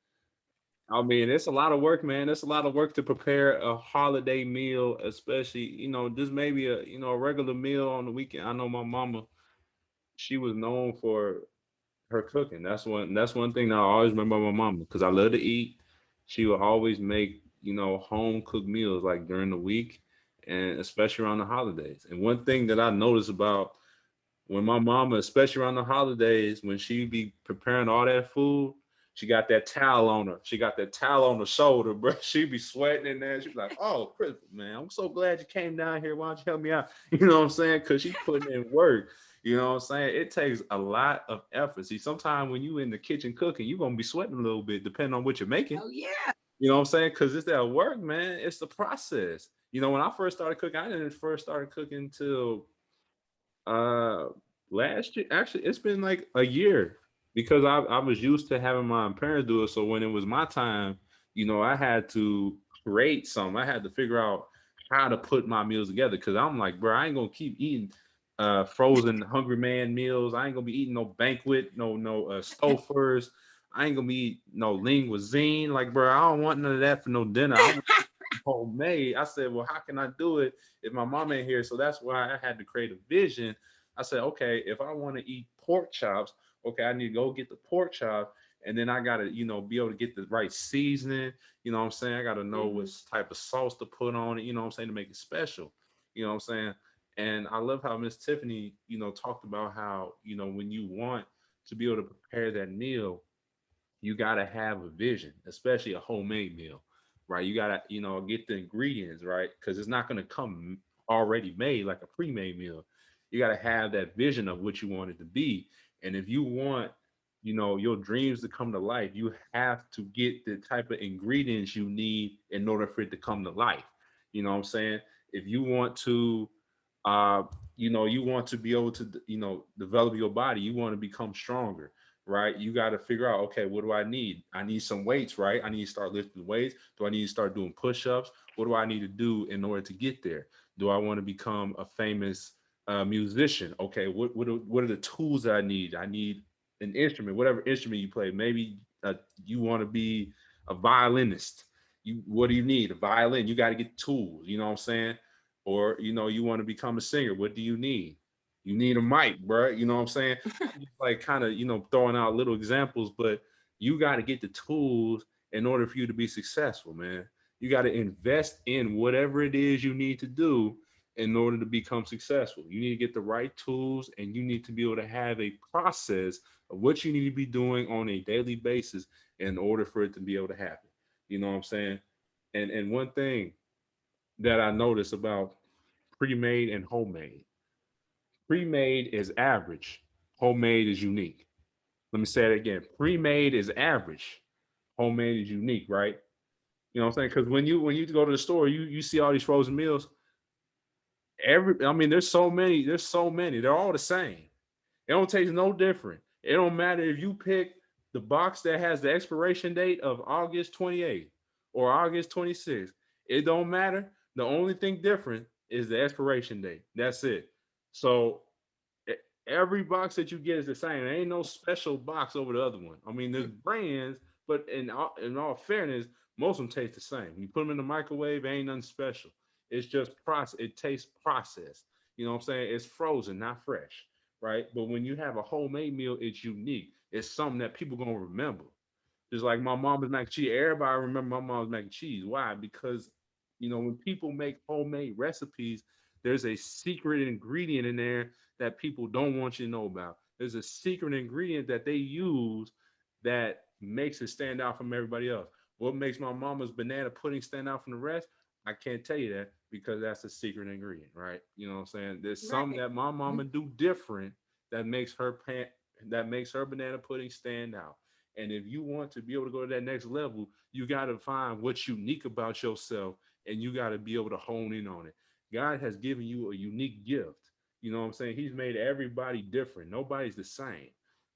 I mean it's a lot of work, man. It's a lot of work to prepare a holiday meal, especially just maybe a regular meal on the weekend. I know my mama, she was known for her cooking. That's one thing that I always remember my mama because I love to eat. She would always make home cooked meals like during the week and especially around the holidays. And one thing that I noticed about when my mama, especially around the holidays, when she be preparing all that food, she got that towel on her. She got that towel on her shoulder, bro. She be sweating in there. She be like, "Oh, Christopher, man, I'm so glad you came down here. Why don't you help me out?" You know what I'm saying? Because she putting in work. You know what I'm saying? It takes a lot of effort. See, sometimes when you in the kitchen cooking, you're gonna be sweating a little bit, depending on what you're making. Oh yeah. You know what I'm saying? Because it's that work, man. It's the process. When I first started cooking, I didn't first started cooking till uh last year. Actually, it's been like a year because I was used to having my parents do it. So when it was my time, I had to create something. I had to figure out how to put my meals together because I'm like, bro, I ain't gonna keep eating frozen hungry man meals. I ain't gonna be eating no banquet, no Stouffer's. I ain't gonna be eating no linguine. Like, bro, I don't want none of that for no dinner. I want homemade. I said, well, how can I do it if my mom ain't here? So that's why I had to create a vision. I said, okay, if I want to eat pork chops, okay, I need to go get the pork chop. And then I gotta, be able to get the right seasoning. You know what I'm saying? I gotta know what Mhm. type of sauce to put on it, you know what I'm saying, to make it special. You know what I'm saying? And I love how Miss Tiffany, talked about how, when you want to be able to prepare that meal, you got to have a vision, especially a homemade meal, right? You got to, get the ingredients, right? Because it's not going to come already made like a pre made meal. You got to have that vision of what you want it to be. And if you want, your dreams to come to life, you have to get the type of ingredients you need in order for it to come to life. You know what I'm saying? If you want to, uh, you want to be able to, develop your body, you want to become stronger, right? You got to figure out, okay, what do I need? I need some weights, right? I need to start lifting weights. Do I need to start doing push-ups? What do I need to do in order to get there? Do I want to become a famous musician? Okay, what are the tools that I need? I need an instrument, whatever instrument you play. Maybe you want to be a violinist. What do you need? A violin. You got to get tools. You know what I'm saying? Or you want to become a singer. What do you need? You need a mic, bro. You know what I'm saying? I'm just like kind of throwing out little examples, but you got to get the tools in order for you to be successful, man. You got to invest in whatever it is you need to do in order to become successful. You need to get the right tools and you need to be able to have a process of what you need to be doing on a daily basis in order for it to be able to happen. You know what I'm saying? And one thing that I noticed about pre-made and homemade. Pre-made is average, homemade is unique. Let me say it again. Pre-made is average, homemade is unique, right? You know what I'm saying? Because when you go to the store, you see all these frozen meals. I mean, there's so many. They're all the same. It don't taste no different. It don't matter if you pick the box that has the expiration date of August 28th or August 26th. It don't matter. The only thing different is the expiration date. That's it. So e- every box that you get is the same. There ain't no special box over the other one. I mean, there's brands, but in all fairness, most of them taste the same. You put them in the microwave, ain't nothing special. It's just process. It tastes processed. You know what I'm saying? It's frozen, not fresh, right? But when you have a homemade meal, it's unique. It's something that people gonna remember. Just like my mama's mac and cheese. Everybody remember my mom's mac and cheese. Why? Because when people make homemade recipes, there's a secret ingredient in there that people don't want you to know about. There's a secret ingredient that they use that makes it stand out from everybody else. What makes my mama's banana pudding stand out from the rest? I can't tell you that because that's a secret ingredient, right? You know what I'm saying? There's something Right. that my mama do different that makes her banana pudding stand out. And if you want to be able to go to that next level, you got to find what's unique about yourself and you got to be able to hone in on it. God has given you a unique gift. You know what I'm saying? He's made everybody different. Nobody's the same.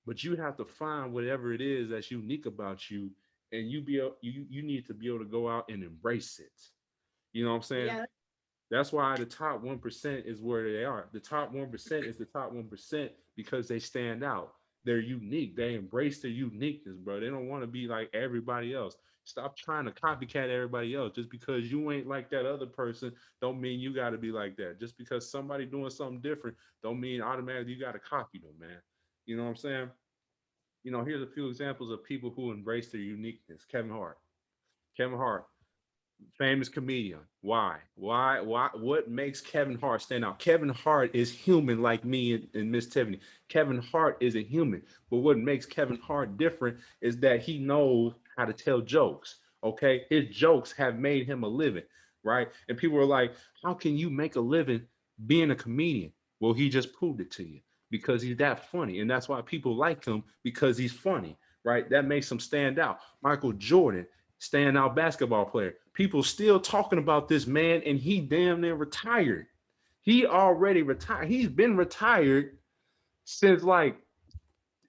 But you have to find whatever it is that's unique about you, and you need to be able to go out and embrace it. You know what I'm saying? Yeah. That's why the top 1% is where they are. The top 1% is the top 1% because they stand out. They're unique. They embrace their uniqueness, bro. They don't want to be like everybody else. Stop trying to copycat everybody else. Just because you ain't like that other person, don't mean you got to be like that. Just because somebody doing something different, don't mean automatically you got to copy them, man. You know what I'm saying? Here's a few examples of people who embrace their uniqueness. Kevin Hart. Kevin Hart, famous comedian. Why? Why? Why? What makes Kevin Hart stand out? Kevin Hart is human like me and Miss Tiffany. Kevin Hart is a human. But what makes Kevin Hart different is that he knows how to tell jokes. Okay. His jokes have made him a living, right? And people are like, how can you make a living being a comedian? Well, he just proved it to you because he's that funny. And that's why people like him because he's funny, right? That makes him stand out. Michael Jordan, standout basketball player. People still talking about this man, and he damn near retired. He already retired. He's been retired since like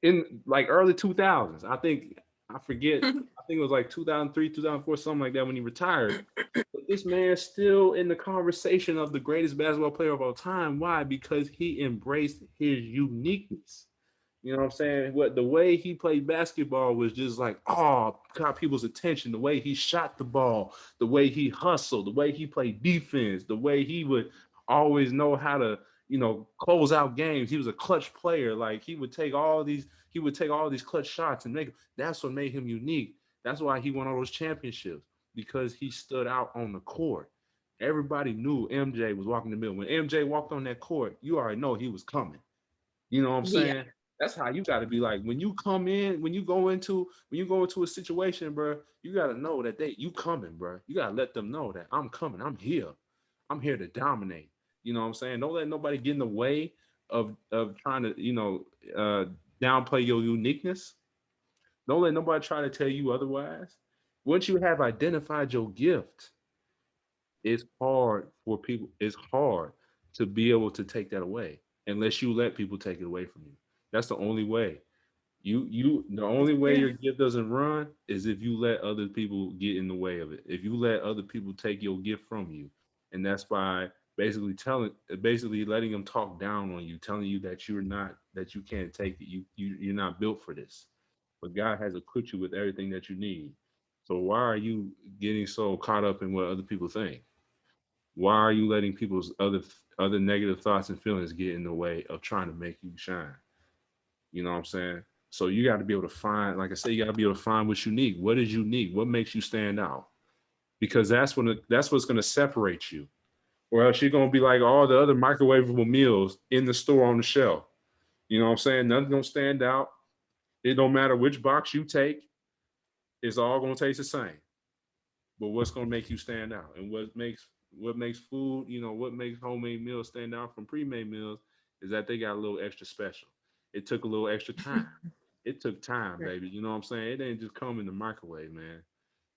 in like early 2000s. I forget. I think it was like 2003, 2004, something like that when he retired. But this man's still in the conversation of the greatest basketball player of all time. Why? Because he embraced his uniqueness. You know what I'm saying? What the way he played basketball was just like, oh, caught people's attention. The way he shot the ball, the way he hustled, the way he played defense, the way he would always know how to, close out games. He was a clutch player. Like he would take all these clutch shots and make. That's what made him unique. That's why he won all those championships because he stood out on the court. Everybody knew MJ was walking the middle. When MJ walked on that court, you already know he was coming. You know what I'm Yeah. saying? That's how you got to be like when you come in, when you go into a situation, bro. You got to know that you coming, bro. You got to let them know that I'm coming. I'm here. I'm here to dominate. You know what I'm saying? Don't let nobody get in the way of trying to downplay your uniqueness. Don't let nobody try to tell you otherwise. Once you have identified your gift, it's hard to be able to take that away unless you let people take it away from you. That's the only way. The That's only way true. your gift doesn't run is if you let other people get in the way of it. If you let other people take your gift from you. And that's by basically letting them talk down on you, telling you that you can't take it. You're not built for this. But God has equipped you with everything that you need. So why are you getting so caught up in what other people think? Why are you letting people's other negative thoughts and feelings get in the way of trying to make you shine? You know what I'm saying? So you got to be able to find, like I said, you got to be able to find what's unique. What is unique? What makes you stand out? Because that's what's going to separate you. Or else you're going to be like all the other microwavable meals in the store on the shelf. You know what I'm saying? Nothing's going to stand out. It don't matter which box you take. It's all going to taste the same. But what's going to make you stand out, and what makes food, what makes homemade meals stand out from pre-made meals is that they got a little extra special. It took a little extra time. It took time, Right. baby. You know what I'm saying? It didn't just come in the microwave, man.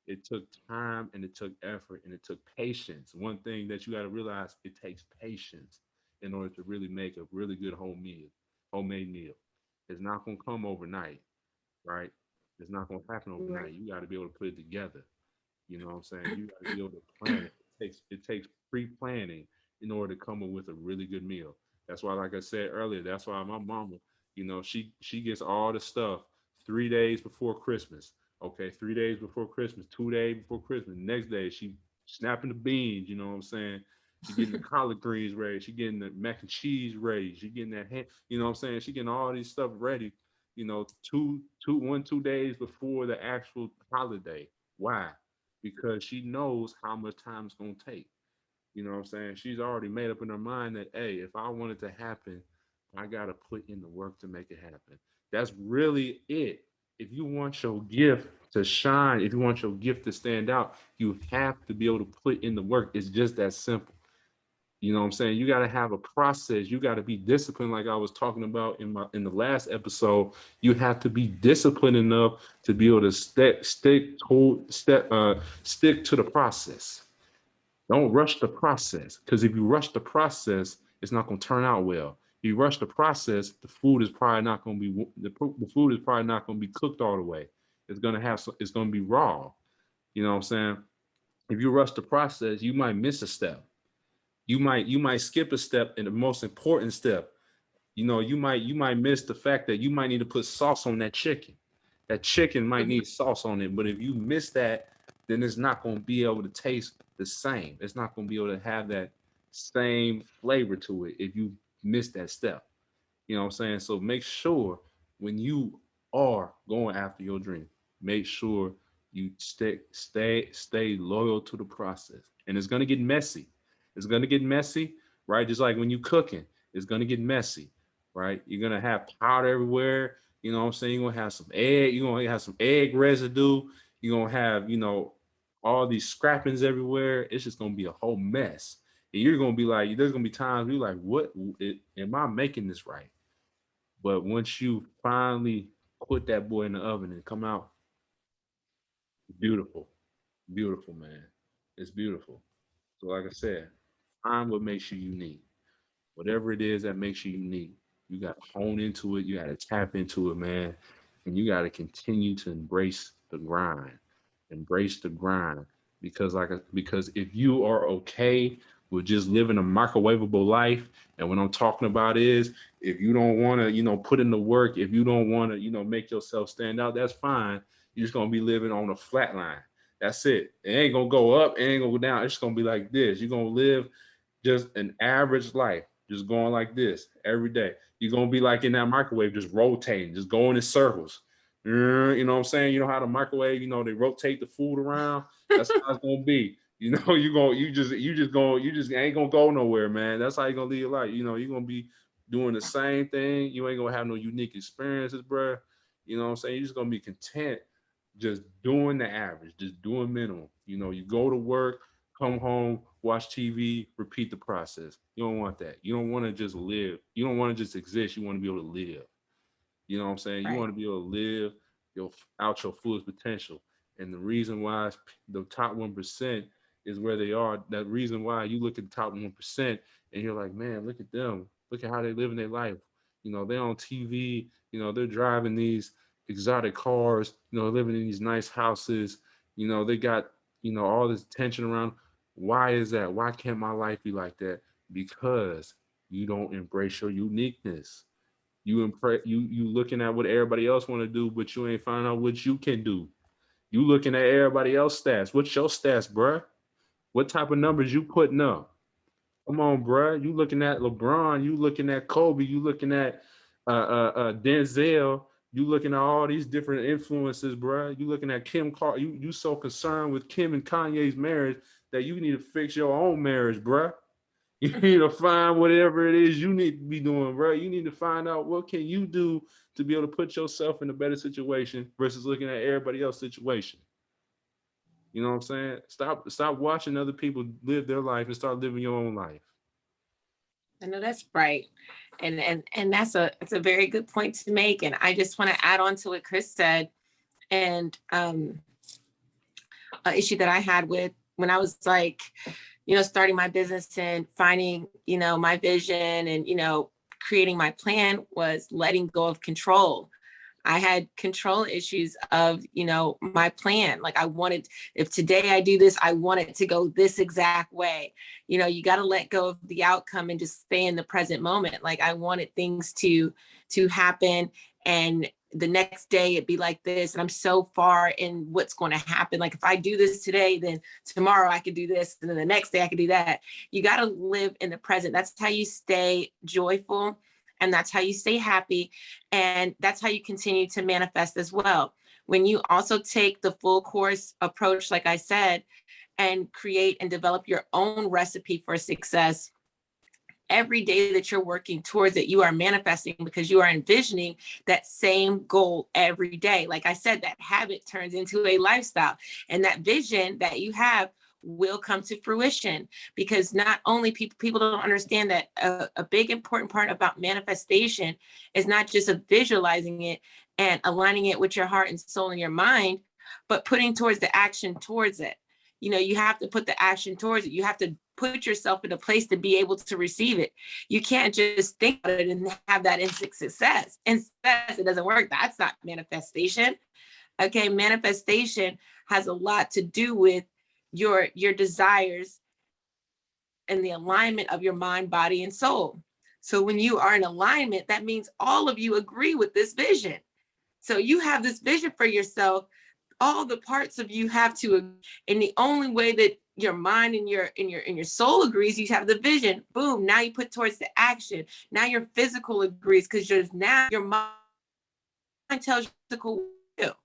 It took time and it took effort and it took patience. One thing that you got to realize, it takes patience in order to really make a really good homemade meal. It's not gonna come overnight, right? It's not gonna happen Right. overnight. You got to be able to put it together. You know what I'm saying? You got to be able to plan it. It takes pre-planning in order to come up with a really good meal. That's why, like I said earlier, that's why my mama, she gets all the stuff 3 days before Christmas. Okay, 3 days before Christmas, 2 days before Christmas. Next day, she snapping the beans. You know what I'm saying? She getting the collard greens ready. She getting the mac and cheese ready. She getting that ham. You know what I'm saying? She getting all these stuff ready. 2 days before the actual holiday. Why? Because she knows how much time it's gonna take. You know what I'm saying? She's already made up in her mind that, hey, if I want it to happen, I gotta put in the work to make it happen. That's really it. If you want your gift to shine, if you want your gift to stand out, you have to be able to put in the work. It's just that simple. You know what I'm saying? You got to have a process. You got to be disciplined, like I was talking about in the last episode. You have to be disciplined enough to be able to stick to the process. Don't rush the process, because if you rush the process, it's not going to turn out well. If you rush the process, the food is probably not going to be the food is probably not going to be cooked all the way. It's going to have it's going to be raw. You know what I'm saying? If you rush the process, you might miss a step. You might skip a step in the most important step. You might miss the fact that you might need to put sauce on that chicken. That chicken might Mhm. need sauce on it, but if you miss that, then it's not going to be able to taste the same. It's not going to be able to have that same flavor to it if you miss that step. You know what I'm saying? So make sure when you are going after your dream, make sure you stay loyal to the process. And it's gonna get messy. It's gonna get messy, right? Just like when you cooking, it's gonna get messy, right? You're gonna have powder everywhere. You know what I'm saying? You're gonna have some egg, you're gonna have some egg residue, you're gonna have, all these scrappings everywhere. It's just gonna be a whole mess. And you're gonna be like, there's gonna be times you're like, what am I making this right? But once you finally put that boy in the oven and come out, beautiful, beautiful, man. It's beautiful. So, like I said, find what makes you unique. Whatever it is that makes you unique, you got to hone into it. You got to tap into it, man. And you got to continue to embrace the grind. Embrace the grind. Because if you are okay with just living a microwavable life, and what I'm talking about is if you don't want to, put in the work, if you don't want to, make yourself stand out, that's fine. You're just gonna be living on a flat line. That's it. It ain't gonna go up, it ain't gonna go down. It's just gonna be like this. You're gonna live just an average life, just going like this every day. You're gonna be like in that microwave, just rotating, just going in circles. You know what I'm saying? You know how the microwave, they rotate the food around. That's how it's gonna be. You just ain't gonna go nowhere, man. That's how you gonna live your life. You're gonna be doing the same thing. You ain't gonna have no unique experiences, bro. You know what I'm saying? You're just gonna be content just doing the average, just doing minimum. You go to work, come home, watch TV, repeat the process. You don't want that. You don't want to just live. You don't want to just exist. You want to be able to live. You know what I'm saying? You Right. want to be able to live out your fullest potential. And the reason why the top 1% is where they are, that reason why you look at the top 1% and you're like, man, look at them. Look at how they living their life. They're on TV, they're driving these exotic cars, living in these nice houses, they got, all this attention around. Why is that? Why can't my life be like that? Because you don't embrace your uniqueness. You looking at what everybody else want to do, but you ain't finding out what you can do. You looking at everybody else stats. What's your stats, bruh? What type of numbers you putting up? Come on, bruh. You looking at LeBron, you looking at Kobe, you looking at Denzel, you looking at all these different influences, bruh. You looking at Kim Carr. You so concerned with Kim and Kanye's marriage that you need to fix your own marriage, bruh. You need to find whatever it is you need to be doing, bro. You need to find out what can you do to be able to put yourself in a better situation versus looking at everybody else's situation. You know what I'm saying? Stop watching other people live their life and start living your own life. I know that's right. And that's a very good point to make. And I just want to add on to what Chris said. And an issue that I had with when I was like, starting my business and finding, my vision and, creating my plan was letting go of control. I had control issues of, my plan. Like I wanted, if today I do this, I want it to go this exact way. You got to let go of the outcome and just stay in the present moment. Like I wanted things to happen and the next day it'd be like this. And I'm so far in what's going to happen. Like if I do this today, then tomorrow I could do this. And then the next day I could do that. You got to live in the present. That's how you stay joyful. And that's how you stay happy. And that's how you continue to manifest as well. When you also take the full course approach, like I said, and create and develop your own recipe for success, every day that you're working towards it, you are manifesting because you are envisioning that same goal every day. Like I said, that habit turns into a lifestyle, and that vision that you have will come to fruition because not only people don't understand that a big important part about manifestation is not just of visualizing it and aligning it with your heart and soul and your mind, but putting towards the action towards it. You have to put the action towards it. You have to put yourself in a place to be able to receive it. You can't just think about it and have that instant success. And success, it doesn't work. That's not manifestation. Okay, manifestation has a lot to do with your desires and the alignment of your mind, body, and soul. So when you are in alignment, that means all of you agree with this vision. So you have this vision for yourself. All the parts of you have to, and the only way that your mind and your soul agrees, you have the vision. Boom! Now you put towards the action. Now your physical agrees because now your mind tells you physical will.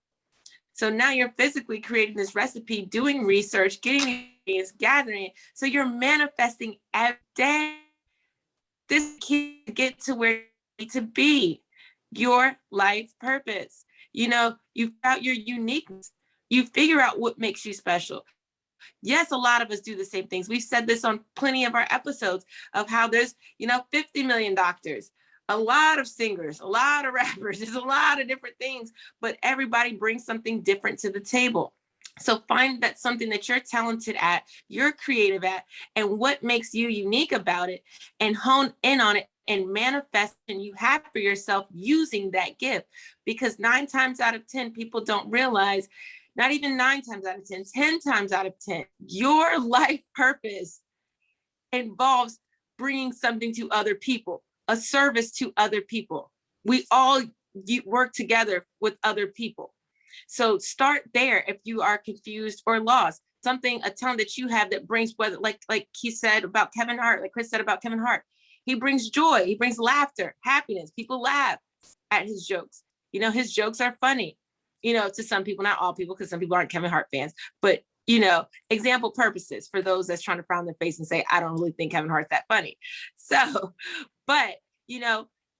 So now you're physically creating this recipe, doing research, getting ingredients, gathering it. So you're manifesting every day. This key to get to where you need to be, your life purpose. You found your uniqueness. You figure out what makes you special. Yes, a lot of us do the same things. We've said this on plenty of our episodes of how there's, 50 million doctors, a lot of singers, a lot of rappers, there's a lot of different things, but everybody brings something different to the table. So find that something that you're talented at, you're creative at, and what makes you unique about it, and hone in on it and manifest and you have for yourself using that gift. Because 9 times out of 10, people don't realize, not even 9 times out of 10, 10 times out of 10, your life purpose involves bringing something to other people, a service to other people. We all work together with other people. So start there if you are confused or lost. A talent that you have that brings, whether like he said about Kevin Hart, like Chris said about Kevin Hart, he brings joy, he brings laughter, happiness. People laugh at his jokes. His jokes are funny, to some people, not all people, because some people aren't Kevin Hart fans, but example purposes for those that's trying to frown their face and say, I don't really think Kevin Hart's that funny. So, but,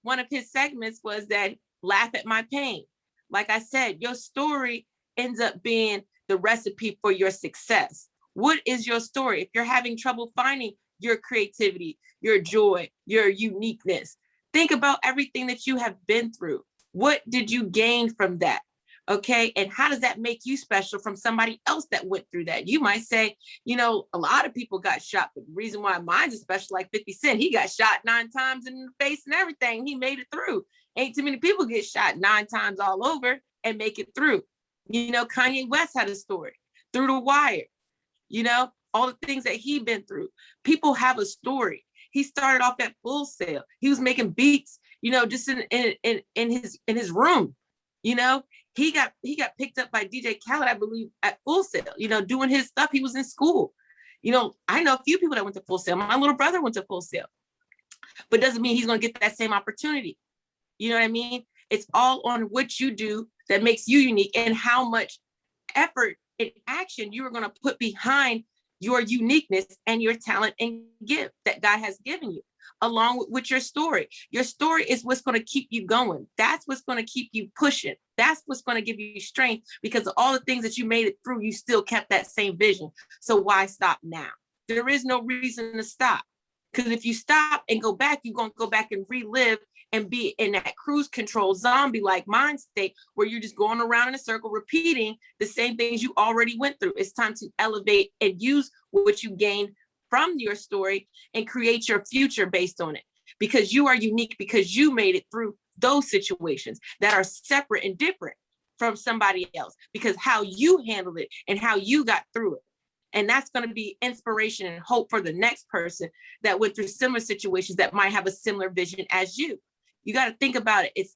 one of his segments was that laugh at my pain. Like I said, your story ends up being the recipe for your success. What is your story? If you're having trouble finding your creativity, your joy, your uniqueness, think about everything that you have been through. What did you gain from that? Okay. And how does that make you special from somebody else that went through that? You might say, a lot of people got shot, but the reason why mine's special, like 50 Cent, he got shot 9 times in the face and everything. He made it through. Ain't too many people get shot 9 times all over and make it through. Kanye West had a story, Through the Wire, all the things that he been through. People have a story. He started off at Full Sail. He was making beats, just in his room. He got picked up by DJ Khaled, I believe, at Full Sail, doing his stuff. He was in school. I know a few people that went to Full Sail. My little brother went to Full Sail, but doesn't mean he's going to get that same opportunity. You know what I mean? It's all on what you do that makes you unique and how much effort and action you are going to put behind your uniqueness and your talent and gift that God has given you, along with your story. Your story is what's going to keep you going. That's what's going to keep you pushing. That's what's going to give you strength, because of all the things that you made it through, you still kept that same vision. So why stop now? There is no reason to stop. Because if you stop and go back, you're going to go back and relive and be in that cruise control zombie-like mind state where you're just going around in a circle, repeating the same things you already went through. It's time to elevate and use what you gained from your story and create your future based on it, because you are unique, because you made it through those situations that are separate and different from somebody else, because how you handled it and how you got through it. And that's going to be inspiration and hope for the next person that went through similar situations that might have a similar vision as you. You got to think about it. It's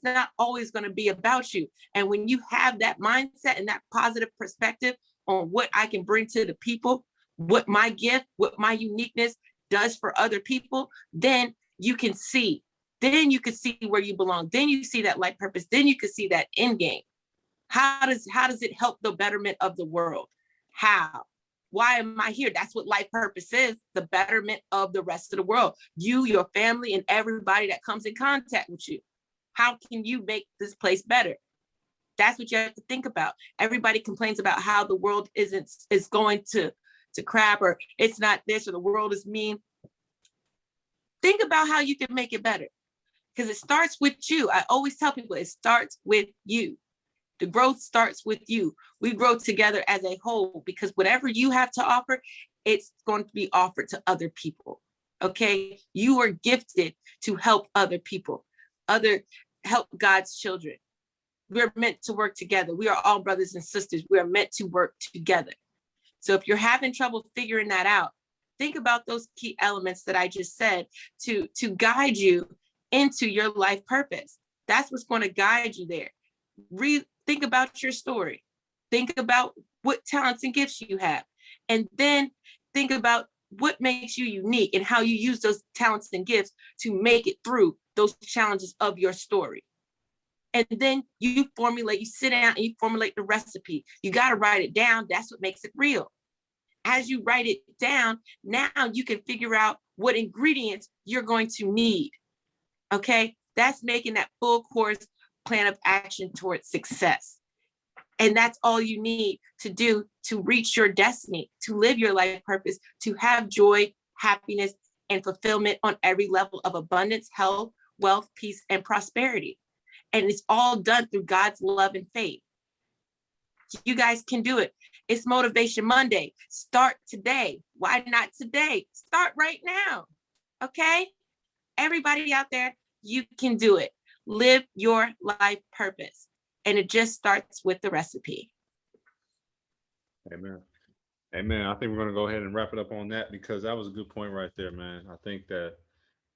not always going to be about you. And when you have that mindset and that positive perspective on what I can bring to the people, what my gift, what my uniqueness does for other people, then you can see. Then you can see where you belong. Then you see that life purpose. Then you can see that end game. How does it help the betterment of the world? How? Why am I here? That's what life purpose is, the betterment of the rest of the world. You, your family, and everybody that comes in contact with you. How can you make this place better? That's what you have to think about. Everybody complains about how the world is going to crap, or it's not this, or the world is mean. Think about how you can make it better, because it starts with you. I always tell people it starts with you. The growth starts with you. We grow together as a whole because whatever you have to offer, it's going to be offered to other people. Okay. You are gifted to help other people, help God's children. We're meant to work together. We are all brothers and sisters. We are meant to work together. So if you're having trouble figuring that out, think about those key elements that I just said to guide you into your life purpose. That's what's going to guide you there. Think about your story. Think about what talents and gifts you have. And then think about what makes you unique and how you use those talents and gifts to make it through those challenges of your story. And then you sit down and you formulate the recipe. You got to write it down. That's what makes it real. As you write it down, now you can figure out what ingredients you're going to need. Okay. That's making that full course plan of action towards success. And that's all you need to do to reach your destiny, to live your life purpose, to have joy, happiness, and fulfillment on every level of abundance, health, wealth, peace, and prosperity. And it's all done through God's love and faith. You guys can do it. It's Motivation Monday. Start today. Why not today? Start right now. Okay? Everybody out there, you can do it. Live your life purpose. And it just starts with the recipe. Amen. Amen. I think we're going to go ahead and wrap it up on that because that was a good point right there, man. I think that,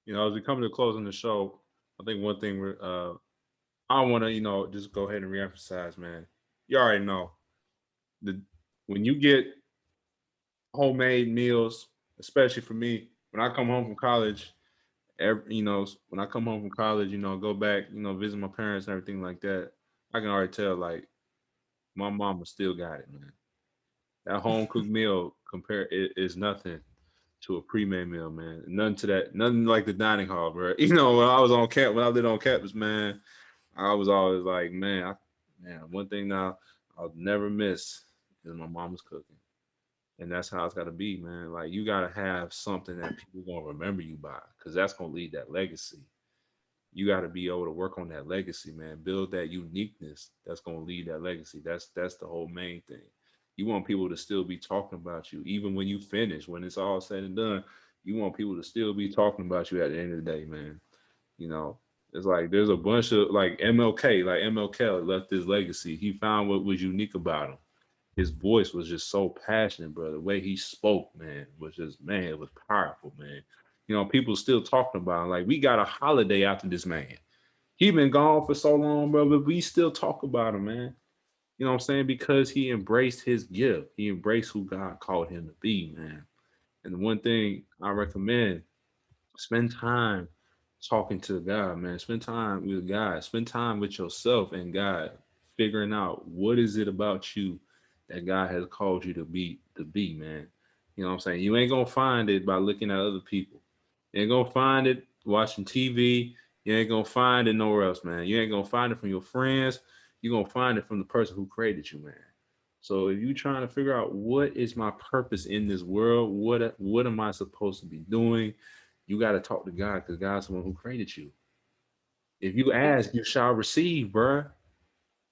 as we come to the close on the show, I think one thing I want to, just go ahead and reemphasize, man. You already know when you get homemade meals, especially for me, when I come home from college, when I come home from college, go back, visit my parents and everything like that, I can already tell, like, my mama still got it, man. That home cooked meal is nothing to a pre-made meal, man. Nothing to that, nothing like the dining hall, bro. When I was on when I lived on campus, man, I was always like, man, one thing now I'll never miss is my mama's cooking. And that's how it's got to be, man. Like, you got to have something that people going to remember you by, because that's going to lead that legacy. You got to be able to work on that legacy, man. Build that uniqueness that's going to lead that legacy. That's the whole main thing. You want people to still be talking about you, even when you finish, when it's all said and done. You want people to still be talking about you at the end of the day, man. You know, it's like there's a bunch of like MLK left his legacy. He found what was unique about him. His voice was just so passionate, bro. The way he spoke, man, was just, man, it was powerful, man. People still talking about him. Like, we got a holiday after this man. He been gone for so long, bro, but we still talk about him, man. You know what I'm saying? Because he embraced his gift. He embraced who God called him to be, man. And the one thing I recommend, spend time talking to God, man. Spend time with God. Spend time with yourself and God, figuring out what is it about you that God has called you to be, man. You know what I'm saying? You ain't gonna find it by looking at other people. You ain't gonna find it watching TV. You ain't gonna find it nowhere else, man. You ain't gonna find it from your friends. You're gonna find it from the person who created you, man. So if you're trying to figure out what is my purpose in this world, what am I supposed to be doing, you got to talk to God, because God's the one who created you. If you ask, you shall receive, bruh.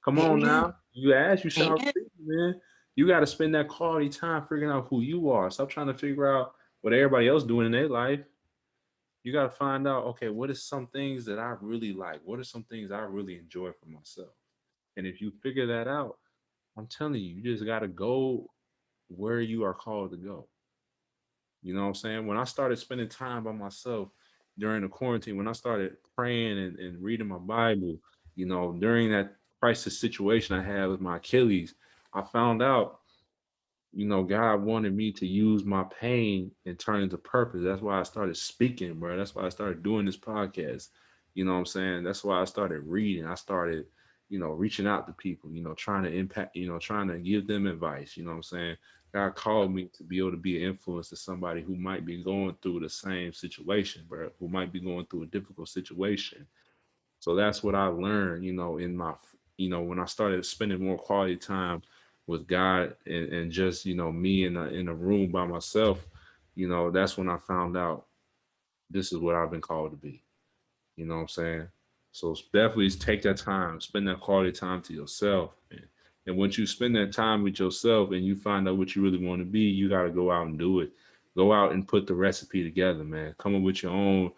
Come on Amen. now. You ask, you shall Amen. receive, man. You got to spend that quality time figuring out who you are. Stop trying to figure out what everybody else doing in their life. You got to find out, okay, what are some things that I really like? What are some things I really enjoy for myself? And if you figure that out, I'm telling you, you just got to go where you are called to go. You know what I'm saying? When I started spending time by myself during the quarantine, when I started praying and reading my Bible, during that crisis situation I had with my Achilles, I found out, God wanted me to use my pain and turn into purpose. That's why I started speaking, bro. That's why I started doing this podcast. You know what I'm saying? That's why I started reading. I started, reaching out to people, trying to impact, trying to give them advice. You know what I'm saying? God called me to be able to be an influence to somebody who might be going through the same situation, bro, who might be going through a difficult situation. So that's what I learned, in my, when I started spending more quality time with God, and just, me in a room by myself, that's when I found out this is what I've been called to be. You know what I'm saying? So definitely take that time, spend that quality time to yourself. And once you spend that time with yourself and you find out what you really want to be, you got to go out and do it. Go out and put the recipe together, man. Come up with your own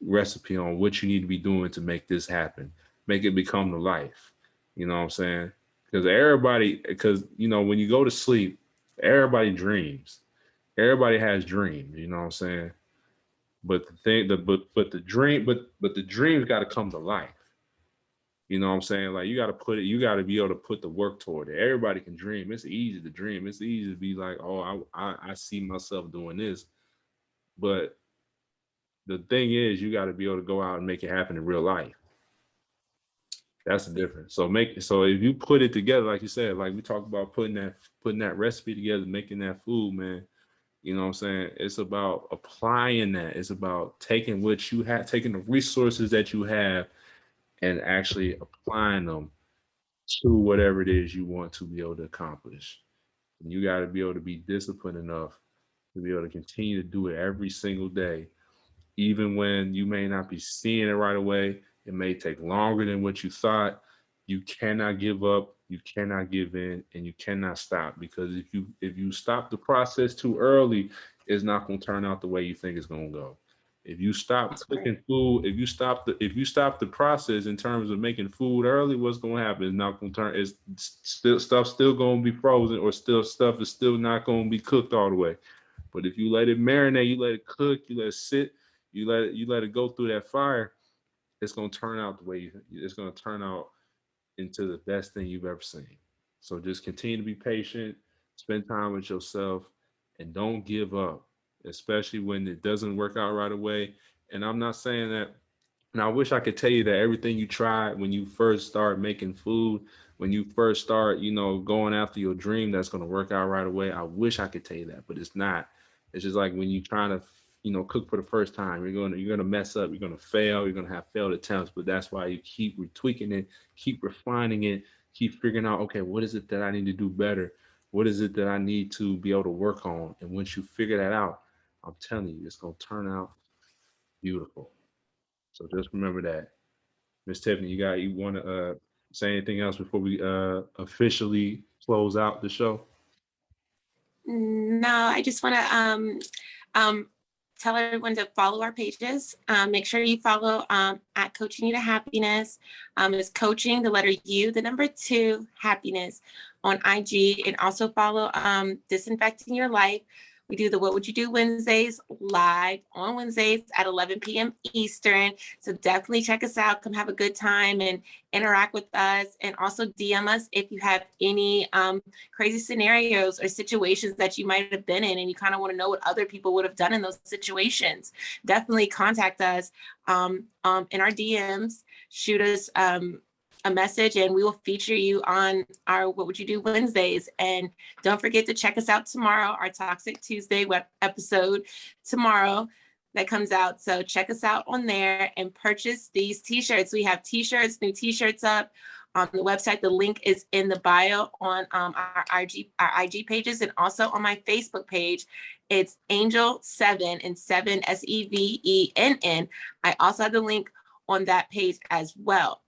recipe on what you need to be doing to make this happen. Make it become the life. You know what I'm saying? Because when you go to sleep, everybody dreams. Everybody has dreams. You know what I'm saying? But the thing, but the dreams got to come to life. You know what I'm saying? Like you got to be able to put the work toward it. Everybody can dream. It's easy to dream. It's easy to be like, oh, I see myself doing this. But the thing is, you got to be able to go out and make it happen in real life. That's the difference. So if you put it together, like you said, like we talked about putting that recipe together, making that food, man. You know what I'm saying? It's about applying that. It's about taking what you have, taking the resources that you have and actually applying them to whatever it is you want to be able to accomplish. And you got to be able to be disciplined enough to be able to continue to do it every single day, even when you may not be seeing it right away. It may take longer than what you thought. You cannot give up, you cannot give in, and you cannot stop, because if you stop the process too early, it's not going to turn out the way you think it's going to go. If you stop That's right. cooking food, if you stop the process in terms of making food early, what's going to happen? It's not going to turn. It's still going to be frozen, or still stuff is still not going to be cooked all the way. But if you let it marinate, you let it cook, you let it sit, you let it go through that fire, it's gonna turn out the way it's gonna turn out into the best thing you've ever seen. So just continue to be patient, spend time with yourself, and don't give up, especially when it doesn't work out right away. And I'm not saying that, and I wish I could tell you that everything you tried when you first start making food, when you first start, going after your dream, that's going to work out right away. I wish I could tell you that, but it's not. It's just like when you're trying to, cook for the first time, you're gonna mess up, you're gonna fail, you're gonna have failed attempts. But that's why you keep retweaking it, keep refining it, keep figuring out, okay, what is it that I need to do better? What is it that I need to be able to work on? And once you figure that out, I'm telling you, it's gonna turn out beautiful. So just remember that. Miss Tiffany, you want to say anything else before we officially close out the show? No, I just want to um, tell everyone to follow our pages. Make sure you follow at Coaching You to Happiness. It's coaching, the letter U, the number 2, happiness on IG. And also follow Disinfecting Your Life. We do the What Would You Do Wednesdays live on Wednesdays at 11 p.m. Eastern. So definitely check us out. Come have a good time and interact with us. And also DM us if you have any crazy scenarios or situations that you might have been in and you kind of want to know what other people would have done in those situations. Definitely contact us in our DMs. Shoot us a message and we will feature you on our What Would You Do Wednesdays. And don't forget to check us out tomorrow, our Toxic Tuesday web episode tomorrow that comes out. So check us out on there and purchase these t-shirts. We have t-shirts, new t-shirts up on the website. The link is in the bio on our IG pages and also on my Facebook page. It's Angel7 and 7 SEVENN. I also have the link on that page as well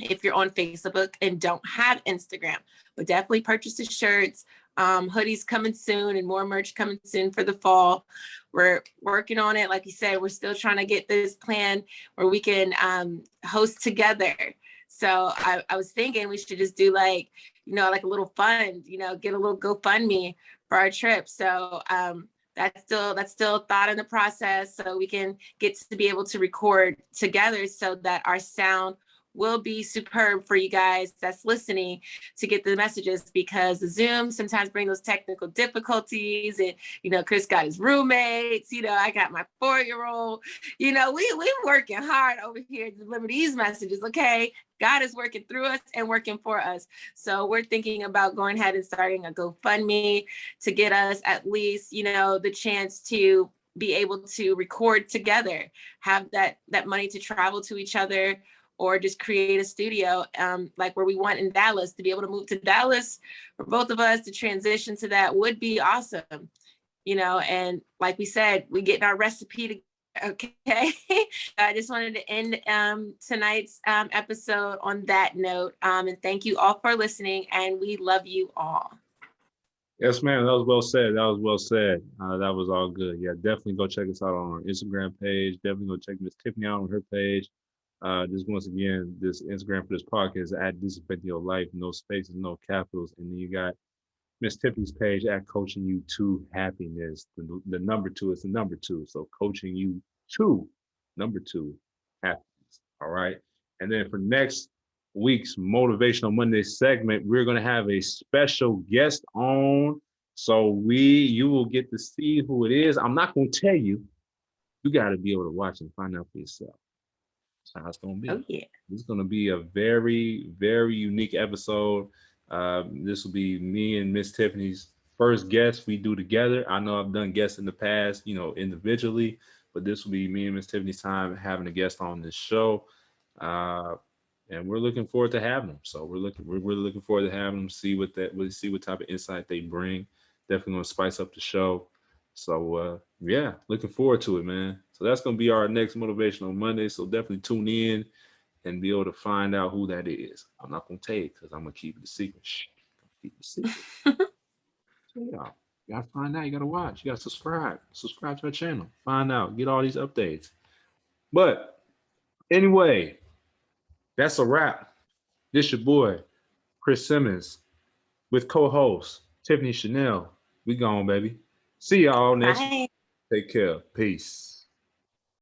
if you're on Facebook and don't have Instagram. But definitely purchase the shirts. Hoodies coming soon and more merch coming soon for the fall. We're working on it. Like you said, we're still trying to get this plan where we can host together. So I was thinking we should just do like a little fund, get a little GoFundMe for our trip. So that's still a thought in the process. So we can get to be able to record together so that our sound will be superb for you guys that's listening to get the messages, because the Zoom sometimes bring those technical difficulties. And Chris got his roommates, I got my 4-year-old, we working hard over here to deliver these messages. Okay, God is working through us and working for us. So we're thinking about going ahead and starting a GoFundMe to get us at least the chance to be able to record together, have that money to travel to each other, or just create a studio like where we want in Dallas. To be able to move to Dallas for both of us to transition to that would be awesome. And like we said, we getting our recipe Okay. I just wanted to end tonight's episode on that note. And thank you all for listening. And we love you all. Yes, ma'am. That was well said. That was well said. That was all good. Yeah, definitely go check us out on our Instagram page. Definitely go check Miss Tiffany out on her page. Just once again, this Instagram for this podcast is at Disaffecting Your Life, no spaces, no capitals. And then you got Miss Tiffany's page at Coaching You to Happiness. The number two is the number two. So coaching you to number two happiness. All right. And then for next week's Motivational Monday segment, we're going to have a special guest on. So you will get to see who it is. I'm not going to tell you. You got to be able to watch and find out for yourself. That's how it's going to Oh, be. yeah. It's going to be a very, very unique episode. This will be me and Miss Tiffany's first guest we do together. I know I've done guests in the past, individually, but this will be me and Miss Tiffany's time having a guest on this show. Uh, and we're looking forward to having them. So we're really looking forward to having them. See what type of insight they bring. Definitely going to spice up the show. So yeah, looking forward to it, man. So that's gonna be our next motivational Monday. So definitely tune in and be able to find out who that is. I'm not gonna tell you because I'm gonna keep it a secret. Shh, keep it a secret. So yeah, you gotta find out. You gotta watch. You gotta subscribe. Subscribe to our channel. Find out. Get all these updates. But anyway, that's a wrap. This your boy Chris Simmons with co-host Tiffany Chanel. We gone, baby. See y'all next week. Bye. Take care. Peace.